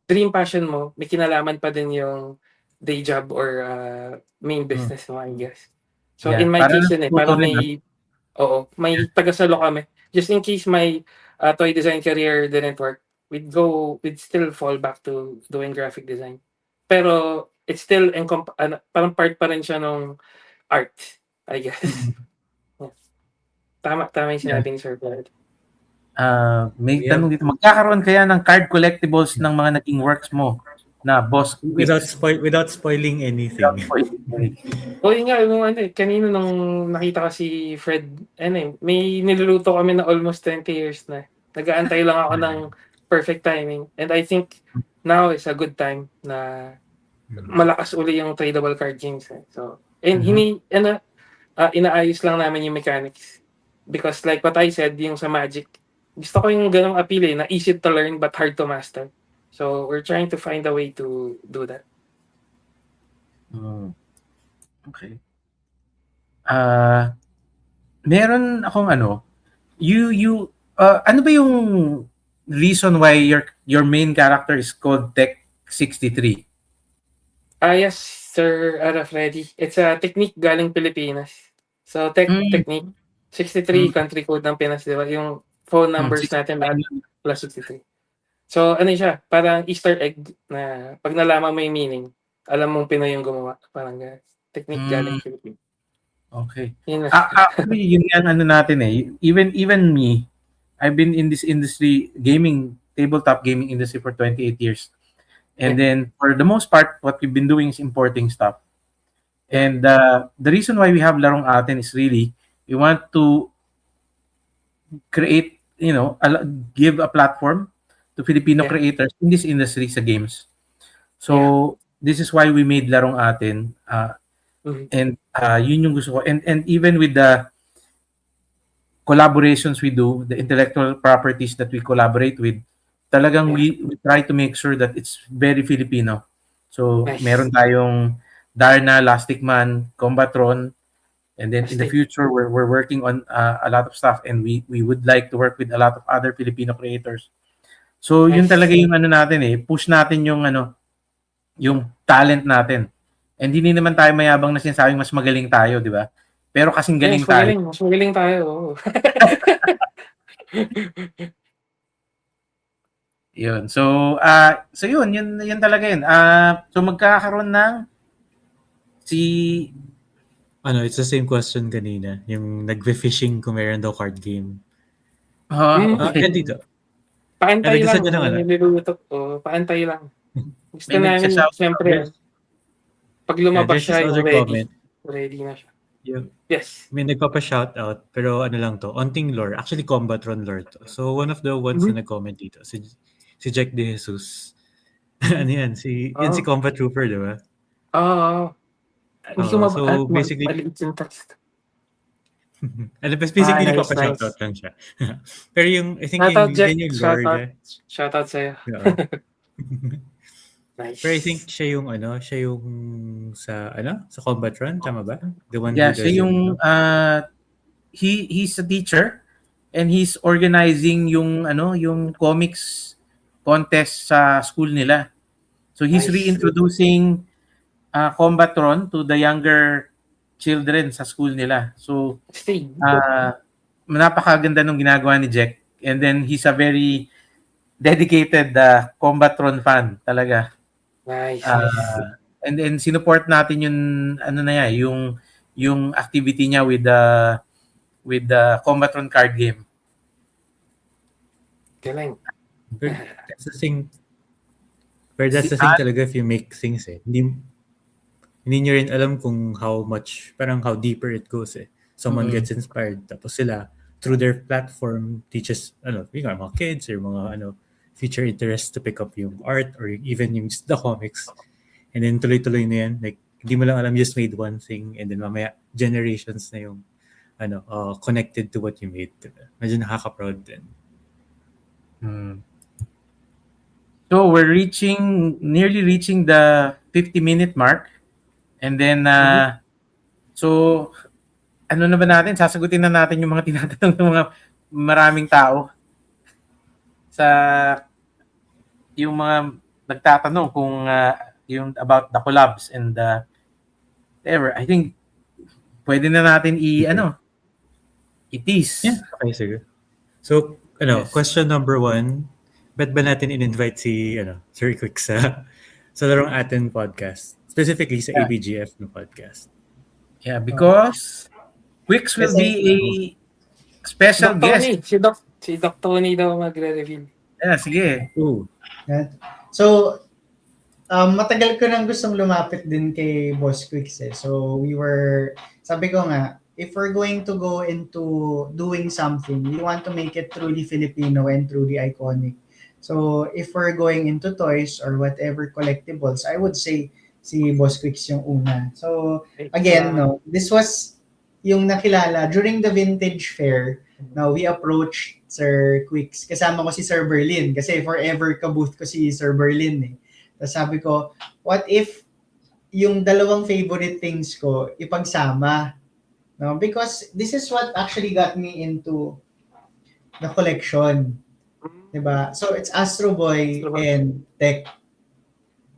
dream passion mo, may kinalaman pa din yung day job or main business mo, I guess. So Yeah, in my parang case yun parang natutunan, may tagasalo kami. Just in case my toy design career didn't work, we'd still fall back to doing graphic design. Pero it's still parang part pa rin siya ng art, I guess. Yeah. Tama yung Yeah. sinabi ni Sir Brad. May Yeah. tanong dito, magkakaroon kaya ng card collectibles ng mga naging works mo na boss Without spoiling anything. Yun nga, kanina nung nakita ko si Fred, may niluluto kami na almost 20 years na. Nag-aantay lang ako ng perfect timing. And I think now is a good time na malakas uli yung tradable card games. So, and inaayos lang namin yung mechanics. Because like what I said, yung sa Magic, gusto ko yung ganong appeal na easy to learn but hard to master. So, we're trying to find a way to do that. Okay. Meron akong ano ba yung reason why your main character is called Tech 63? Yes, Sir Freddy. It's a technique galing Pilipinas. So, technique. 63 country code ng Pinas, di ba? Yung phone numbers natin lahat plus 63. So, siya? Parang Easter egg na pag nalaman mo yung meaning, alam mong Pinoy yung gumawa. Parang technique galing Pilipinas. Okay. Yun na. Actually, yun yung ano natin eh. Even me, I've been in this industry, tabletop gaming industry for 28 years. And then, for the most part, what we've been doing is importing stuff. And the reason why we have Larong Atin is really, we want to create, give a platform to Filipino creators in this industry sa games. So, this is why we made Larong Atin. And yun yung gusto ko. And even with the collaborations we do, the intellectual properties that we collaborate with, talagang we try to make sure that it's very Filipino. So, meron tayong Darna, Lastic Man, Combatron, and then in the future, we're working on a lot of stuff, and we would like to work with a lot of other Filipino creators. So, yun talaga yung natin eh, push natin yung yung talent natin. And hindi naman tayo mayabang na sinasabing mas magaling tayo, di ba? Pero kasing galing tayo. Mas magaling tayo. Yun. So yun talaga yun. So magkakaroon ng it's the same question kanina. Yung nagbe-fishing kung meron daw card game. Dito. Paantay lang. Niluluto ko. Paantay lang. Gusto namin, siyempre, pag lumabas siya, ready na siya. Yes. May nagpapa-shoutout, pero lang to, onting lore. Actually, Combatron lore to. So, one of the ones na nag-comment dito, si Jack De Jesus. Yan, si Combat Trooper, di ba? So, basically, basically, nagpapa-shoutout lang siya. Pero I think yung lore niya. Shoutout sa'yo. Nice. Pero I think siya yung sa Combatron, tama ba? The one siya yung he's a teacher and he's organizing yung comics contest sa school nila. So he's reintroducing Combatron to the younger children sa school nila. So napakaganda nung ginagawa ni Jack, and then he's a very dedicated Combatron fan talaga. Nice. And then sinupport natin yung yung activity niya with the Combatron card game. Galing. But that's the thing. But that's the thing talaga if you make things hindi nyo rin alam kung parang how deeper it goes eh. Someone gets inspired, tapos sila, through their platform, teaches, mga kids or mga, future interest to pick up yung art or even yung just the comics. And then tuloy-tuloy na yan. Like, hindi mo lang alam, just made one thing and then mamaya, generations na yung, connected to what you made. Diba? Medyo nakaka-proud din. So, we're nearly reaching the 50-minute mark. And then, so, ano na ba natin? Sasagutin na natin yung mga tinatanong ng mga maraming tao. Yung mga nagtatanong kung yung about the collabs and whatever. I think, pwede na natin i-tease. Yeah, okay, sige. So, Yes. question number 1, ba't ba natin in-invite si, Sir Quick sa larong atin podcast? Specifically sa ABGF na podcast. Yeah, because Quicks will be a special Doc guest. Tony. Si Doc Tony daw magre-reveal. Yeah, sige. Ooh. Yeah. So, matagal ko nang gustong lumapit din kay Boss Quicks eh. So, sabi ko nga, if we're going to go into doing something, we want to make it truly Filipino and truly iconic. So, if we're going into toys or whatever collectibles, I would say si Boss Quicks yung una. So, again, this was yung nakilala during the vintage fair. Now, we approached Sir Quicks. Kasama ko si Sir Berlin kasi forever kabooth ko si Sir Berlin eh. Tapos sabi ko, what if yung dalawang favorite things ko ipagsama? No? Because this is what actually got me into the collection. Diba? So, it's Astro Boy and Tech.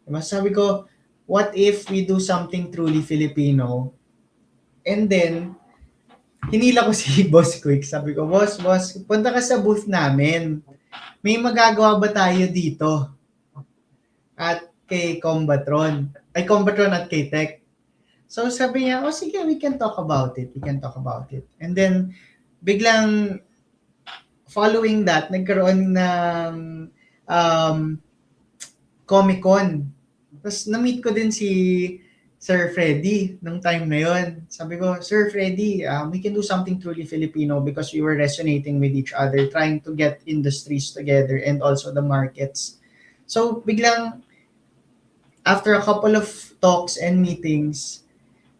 Diba? Sabi ko, what if we do something truly Filipino? And then, hinila ko si Boss Quick. Sabi ko, Boss, punta ka sa booth namin. May magagawa ba tayo dito? At kay Combatron at kay Tech. So sabi niya, sige, we can talk about it. And then, biglang, following that, nagkaroon ng Comic-Con. Tapos na-meet ko din si Sir Freddy nung time na yon. Sabi ko, Sir Freddy, we can do something truly Filipino because we were resonating with each other, trying to get industries together and also the markets. So, biglang, after a couple of talks and meetings,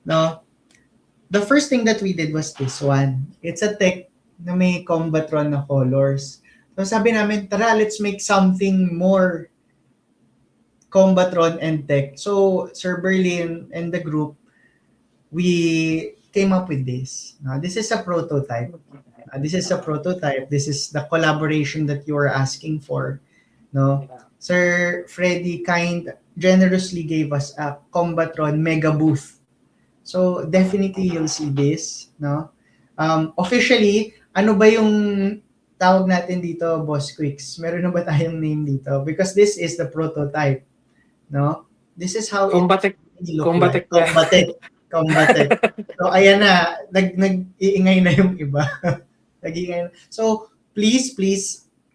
the first thing that we did was this one. It's a tech na may Combatron na colors. So, sabi namin, tara, let's make something more Combatron and Tech. So, Sir Berlin and the group, we came up with this. This is a prototype. This is the collaboration that you are asking for. No, Sir Freddy generously gave us a Combatron mega booth. So, definitely you'll see this. No, officially, ano ba yung tawag natin dito, Boss Quicks? Meron na ba tayong name dito? Because this is the prototype. No? This is how Combatech. So, ayan na. Nag-iingay na yung iba. So, please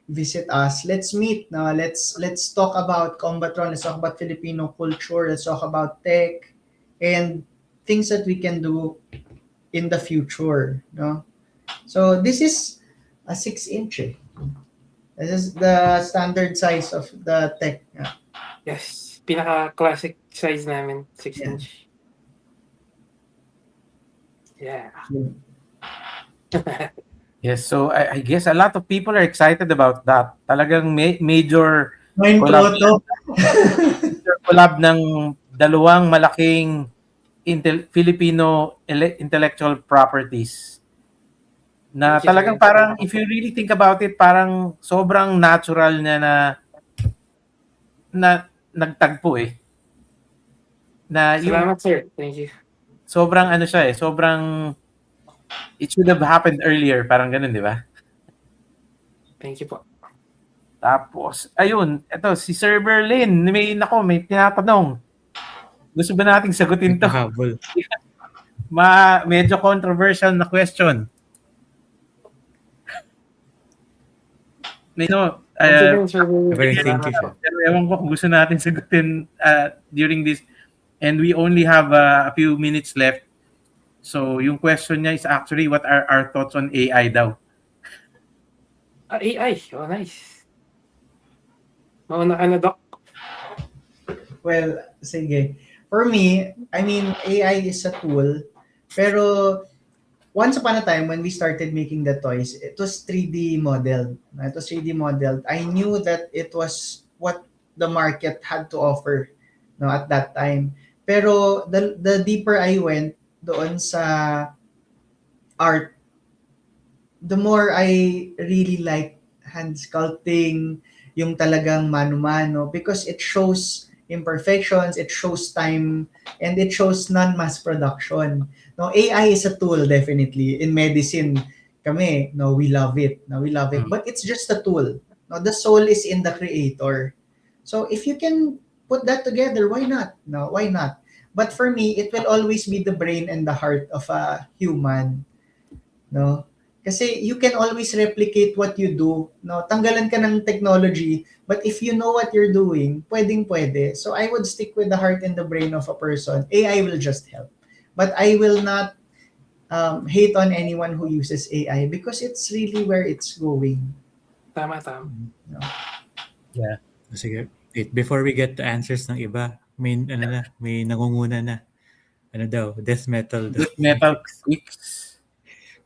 visit us. Let's meet. No? Let's talk about Combatron. Let's talk about Filipino culture. Let's talk about tech and things that we can do in the future. No? So, this is a 6-inch. This is the standard size of the tech. Yes. Pinaka-classic size namin, 6-inch. Yeah. Yes, so I guess a lot of people are excited about that. Talagang major collab ng dalawang malaking Filipino intellectual properties. Na talagang parang, if you really think about it, parang sobrang natural na nagtagpo eh. Salamat, sir. Thank you. Sobrang sobrang it should have happened earlier, parang ganun, di ba? Thank you po. Tapos, ayun, eto, si Sir Berlin, may tinatanong. Gusto ba nating sagutin to? Habol. Medyo controversial na question. no, Once again, Sir Very Will, thank you siya. pero ewan ko kung gusto natin sagutin during this. And we only have a few minutes left. So yung question niya is actually what are our thoughts on AI daw? AI. Oh, nice. Mauna ka na, Doc. Well, sige. For me, I mean, AI is a tool, pero once upon a time when we started making the toys, it was 3D modeled. It was 3D modeled. I knew that it was what the market had to offer, no, at that time. Pero the deeper I went doon sa art, the more I really like hand sculpting, yung talagang mano-mano, because it shows imperfections, it shows time, and it shows non-mass production. No, AI is a tool definitely. In medicine, kami, no, we love it. No, we love it. But it's just a tool. No, the soul is in the creator. So if you can put that together, why not? No, why not? But for me, it will always be the brain and the heart of a human. No? Kasi you can always replicate what you do. No, tanggalan ka ng technology, but if you know what you're doing, pwedeng-pwede. So I would stick with the heart and the brain of a person. AI will just help. But I will not hate on anyone who uses AI because it's really where it's going. Tama. No? Yeah. Sige. Wait, before we get to answers ng iba, may nangunguna na. Ano daw? Death metal daw. Death metal quicks.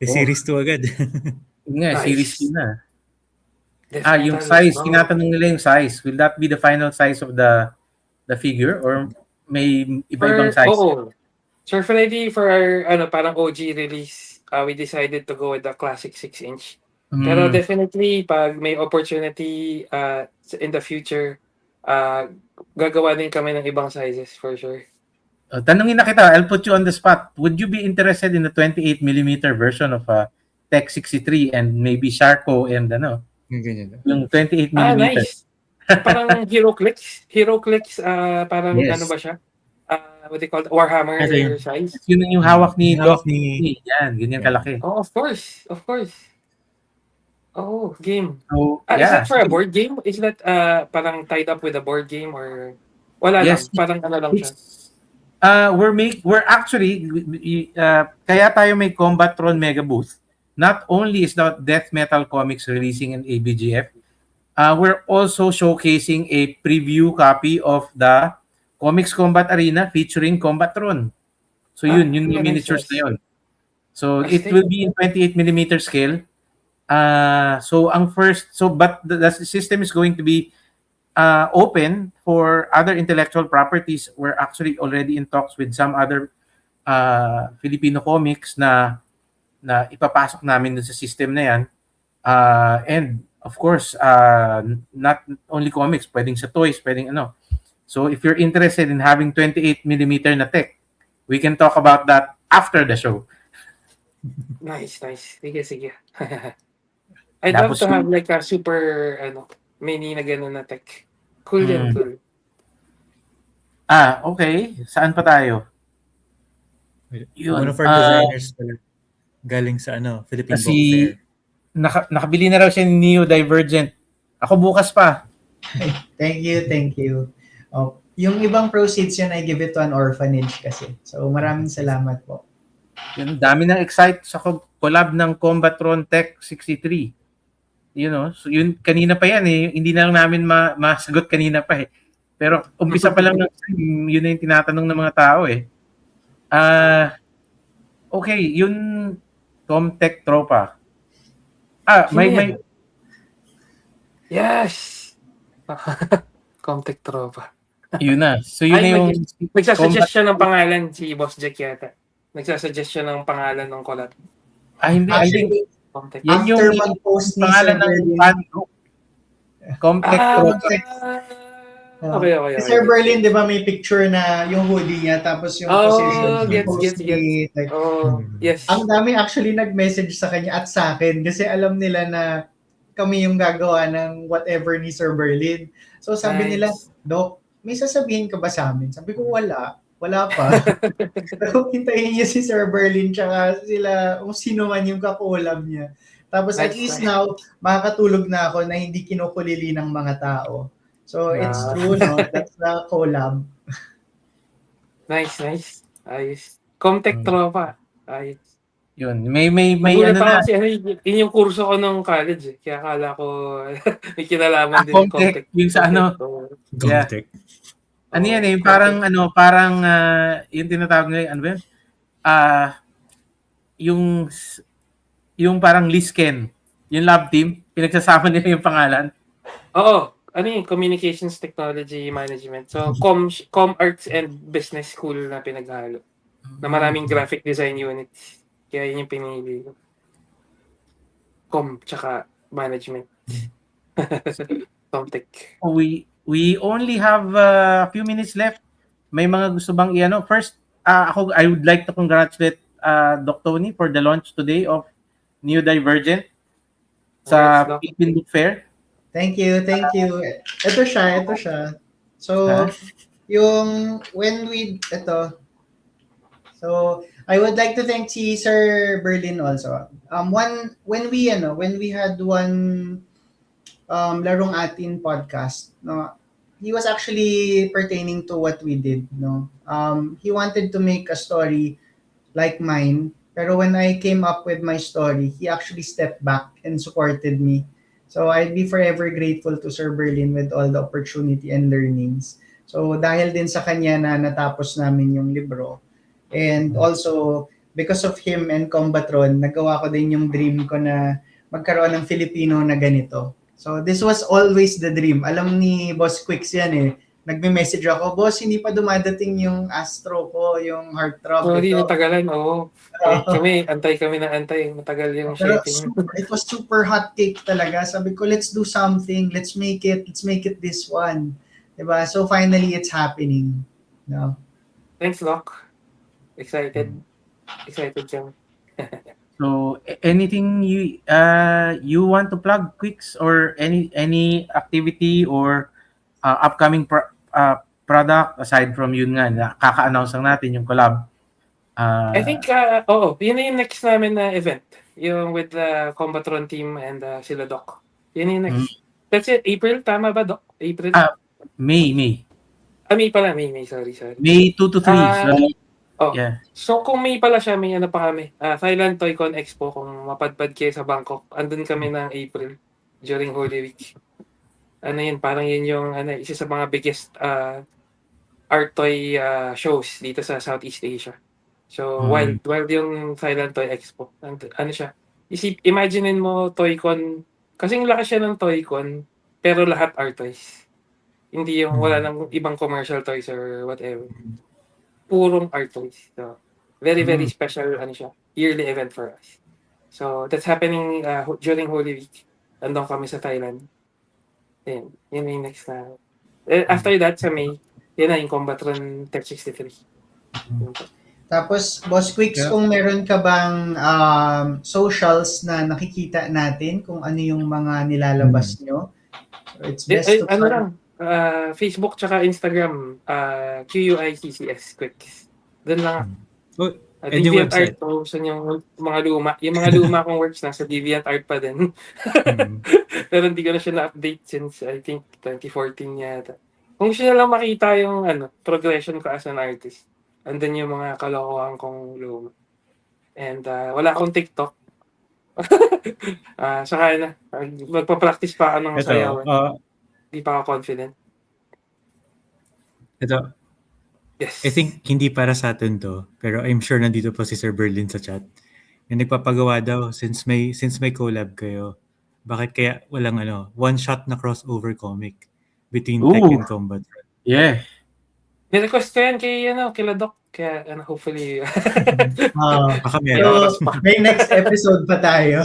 May series 2 agad. Nga, Nice. series 2 na. Death Yung metal. size, Oh. tinatanong nila yung size. Will that be the final size of the figure or may iba-ibang size? Oo. Sir Freddy, for our parang OG release, we decided to go with the classic 6-inch. Pero definitely, pag may opportunity in the future, gagawa din kami ng ibang sizes for sure. Tanungin na kita, I'll put you on the spot. Would you be interested in the 28mm version of Tech 63 and maybe Sharko and Yung ganyan daw. yung 28mm? Nice. Parang HeroClix. HeroClix, parang Yes. ano ba siya? What they call it? Warhammer Ano yun? size. Yun yung hawak ni Yung hawak Doc. ni- Yan, ganyan kalaki. Oh, of course. Oh, game. So, Is yeah. that for a board game? Is that parang tied up with a board game or wala Yes. lang? Parang ano lang siya? We're actually kaya tayo may Combatron Mega Booth. Not only is the Death Metal Comics releasing in ABGF, we're also showcasing a preview copy of the Comics Combat Arena featuring Combatron. So yun yung yeah, miniatures nice. na yun. So I it see. will be in 28mm scale. But the system is going to be open for other intellectual properties. We're actually already in talks with some other Filipino comics na ipapasok namin dun sa system na yan. And of course, not only comics, pwedeng sa toys, pwedeng ano. So if you're interested in having 28mm na tech, we can talk about that after the show. Nice. Sige. I'd love Tapos to have like a super mini na gano'n na tech. Cool yan, cool. Okay. Saan pa tayo? Yun. One of our designers pala, galing sa Philippine Book Fair. Nakabili na raw siya ni Neo Divergent. Ako bukas pa. Thank you. Oh, yung ibang proceeds yun, I give it to an orphanage kasi. So maraming salamat po. Yun, dami nang excite sa collab ng Combatron Tech 63. So yun, kanina pa yan eh. Hindi na lang namin masagot kanina pa eh. Pero umpisa pa lang yun na yung tinatanong ng mga tao eh. Okay, yun Comtech Tropa. May Yes! Comtech Tropa. yun na. So yun na yung Nagsasuggest siya ng pangalan si Boss Jack yata. Nagsasuggest siya ng pangalan ng collab. hindi. I think Comtech. yan yung After mag-post ni pangalan Sir ng Berlin, fan group. Comtech Tropa. Okay. si Sir Berlin, di ba may picture na yung hoodie niya tapos yung position gets. like, Oh, yes. ang dami actually nag-message sa kanya at sa akin kasi alam nila na kami yung gagawa ng whatever ni Sir Berlin. So sabi Nice. nila, Doc, may sasabihin ka ba sa amin? Sabi ko, wala pa. Pero hintayin niya si Sir Berlin tsaka sila, kung sino man yung kakulab niya. Tapos at Nice, least nice. now, makakatulog na ako na hindi kinukulili ng mga tao. So, it's Ah. true, no? That's the collab. Nice, nice. Ayos. Comtech Mm. tropa. Ayos. Yun. May Nagulat ano ako na. kasi yun yung kurso ko nung college eh. Kaya akala ko may kinalaman din yung Comtech. Comtech. Yung sa ano. Yeah. Gomtech. Ano yan eh, Comtech. parang yung tinatawag nila, ano ba yun? Yung parang Lisken, yung lab team, pinagsasama nila yung pangalan. Oo. Ano yung Communications Technology Management. So, Com Arts and Business School na pinaghalo. Na maraming graphic design units. Kaya yun yung pinili ko. Com, tsaka management. Comtech. We only have a few minutes left. May mga gusto bang iano? First, I would like to congratulate Doc Tony for the launch today of New Divergent sa Congrats, Doc. Philippine Book Fair. Thank you. Ito siya. So, So, I would like to thank si Sir Berlin also. When we had one Larong Atin podcast, no, he was actually pertaining to what we did, no. He wanted to make a story like mine, pero when I came up with my story, he actually stepped back and supported me. So I'd be forever grateful to Sir Berlin with all the opportunity and learnings. So dahil din sa kanya na natapos namin yung libro. And also, because of him and Combatron, nagawa ko din yung dream ko na magkaroon ng Filipino na ganito. So this was always the dream. Alam ni Boss Quicks yan eh. Nagme-message ako, boss, hindi pa dumadating yung Astro ko, yung heartthrob. So, hindi ito. natagalan, oo. Antay kami na antay. Matagal yung Pero shipping. it was super hot cake talaga. Sabi ko, let's do something. Let's make it this one. Diba? So finally, it's happening. No? Thanks, Doc. Excited kami. So anything you want to plug, Quicks, or any activity or upcoming product aside from yun nga na kaka-announce lang natin yung collab. I think, yun na yung next namin na event. Yung with the Combatron team and sila Doc. Yun yung next. That's it. April, tama ba, Doc? April? May. May pala. May. Sorry. May 2 to 3. Yeah. So, kung may pala siya, may ano pa kami. Thailand Toycon Expo, kung mapadpad kayo sa Bangkok. Andun kami ng April during Holy Week. Ano yun, parang yun yung isa sa mga biggest art toy shows dito sa Southeast Asia. So, wild yung Thailand Toy Expo. Ano siya? Imaginein mo Toycon, kasing laki siya ng Toycon, pero lahat art toys. Hindi yung wala nang ibang commercial toys or whatever. Purong art toys. So, very, very special siya. Yearly event for us. So, that's happening during Holy Week. Andun kami sa Thailand. Yun yung next na. After that, sa May, yun na yung Combatron Tech 63. Tapos, Boss Quicks, kung meron ka bang socials na nakikita natin, kung ano yung mga nilalabas nyo. So, it's best to Facebook tsaka Instagram, QUICCS Quicks. Doon lang. DeviantArt po, yung mga luma. Yung mga luma kong works nasa DeviantArt pa din. Pero hindi ko na siya na-update since I think 2014 yata. Kung gusto nyo lang makita yung progression ko as an artist, andun yung mga kalokohan kong luma. And wala akong TikTok. Saka magpa-practice pa ako ng sayawan. Hindi pa ako confident. Ito. Yes. I think hindi para sa atin to, pero I'm sure nandito po si Sir Berlin sa chat. Yung nagpapagawa daw since may collab kayo. Bakit kaya walang one shot na crossover comic between Tech and Combat? Yeah. Ni-request ko yan kila Doc. Kaya hopefully baka meron. So, may next episode pa tayo.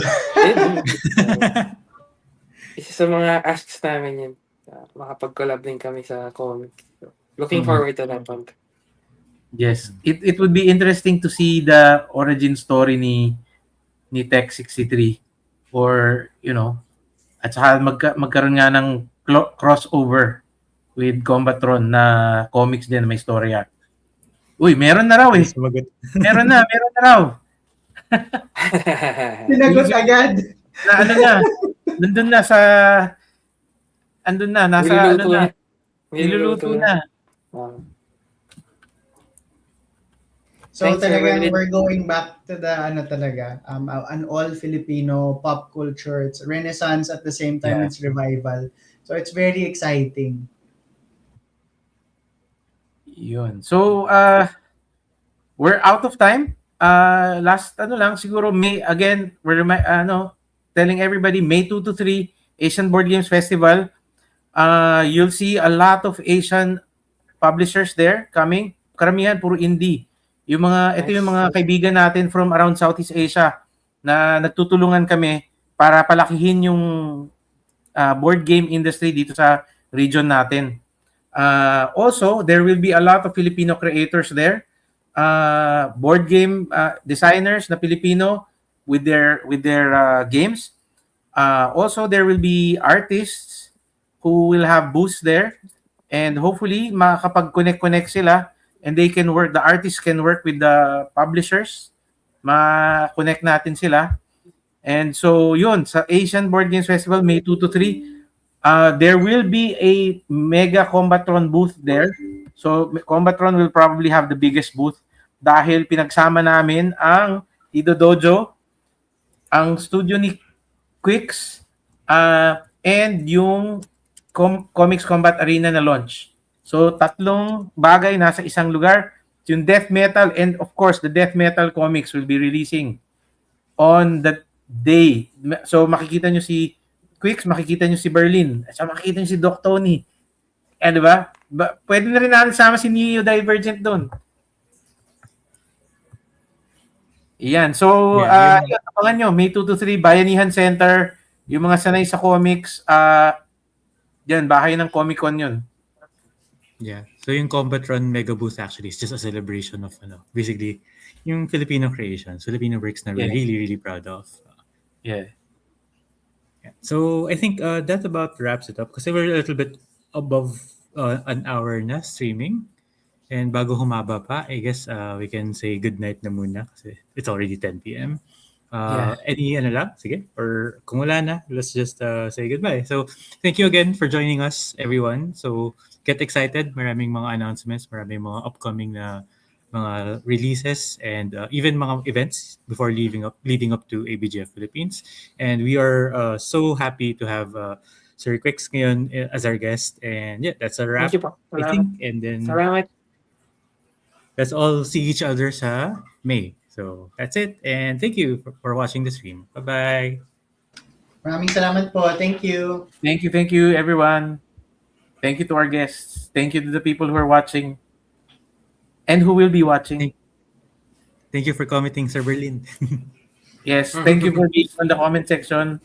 Isa sa mga asks namin yun. Makapag-collab din kami sa comic. So, looking forward to that one. Yes. It would be interesting to see the origin story ni Tech 63 or at saka magkaroon nga ng crossover with Combatron na comics din may storya. Uy, meron na raw eh. Meron na raw. Sinagot agad. na ano na, nandun na sa, andun na, nasa ano Niluluto na, na. niluluto na. Ah. So Thanks, talagang Evelyn. we're going back to the ano talaga, an all Filipino pop culture. It's renaissance at the same time Yeah. it's revival. So it's very exciting. Yun. So, we're out of time. Last ano lang siguro May again, telling everybody May 2 to 3 Asian Board Games Festival. You'll see a lot of Asian publishers there coming. Karamihan puro indie. Ito yung mga kaibigan natin from around Southeast Asia na nagtutulungan kami para palakihin yung board game industry dito sa region natin. Also, there will be a lot of Filipino creators there. Board game designers na Filipino with their games. Also, there will be artists who will have booths there, and hopefully makakapag-connect sila, and the artists can work with the publishers, ma-connect natin sila. And so yun, sa Asian Board Games Festival, May 2 to 3, there will be a Mega Combatron booth there. So Combatron will probably have the biggest booth dahil pinagsama namin ang Ido Dojo, ang studio ni Quicks, and yung Comics Combat Arena na launch. So tatlong bagay nasa isang lugar. Yung Death Metal, and of course the Death Metal comics will be releasing on that day. So makikita nyo si Quicks, makikita nyo si Berlin, at makikita nyo si Doc Tony. Di ba? Pwede na rin natin sama si Neo Divergent doon. Yan. So, yun, abangan nyo, May 2 to 3, Bayanihan Center, yung mga sanay sa comics, yan, bahay ng Comic Con yun. Yeah. So yung Combatron Mega Booth actually is just a celebration of basically yung Filipino creations, Filipino works na we're really, really proud of. Yeah. So I think that about wraps it up kasi we're a little bit above an hour na streaming. And bago humaba pa, I guess we can say goodnight na muna kasi it's already 10 p.m. Any lang? Sige. Or kung wala na, let's just say goodbye. So thank you again for joining us, everyone. So get excited. Maraming mga announcements, maraming mga upcoming na mga releases and even mga events before leading up to ABGF Philippines. And we are so happy to have Sir Quicks ngayon as our guest. And yeah, that's a wrap, Thank you po. I think. And then Salamat. let's all see each other sa May. So that's it. And thank you for watching the stream. Bye-bye. Maraming salamat po. Thank you. Thank you, everyone. Thank you to our guests. Thank you to the people who are watching and who will be watching. Thank you for commenting, Sir Berlin. Yes, thank you for being on the comment section.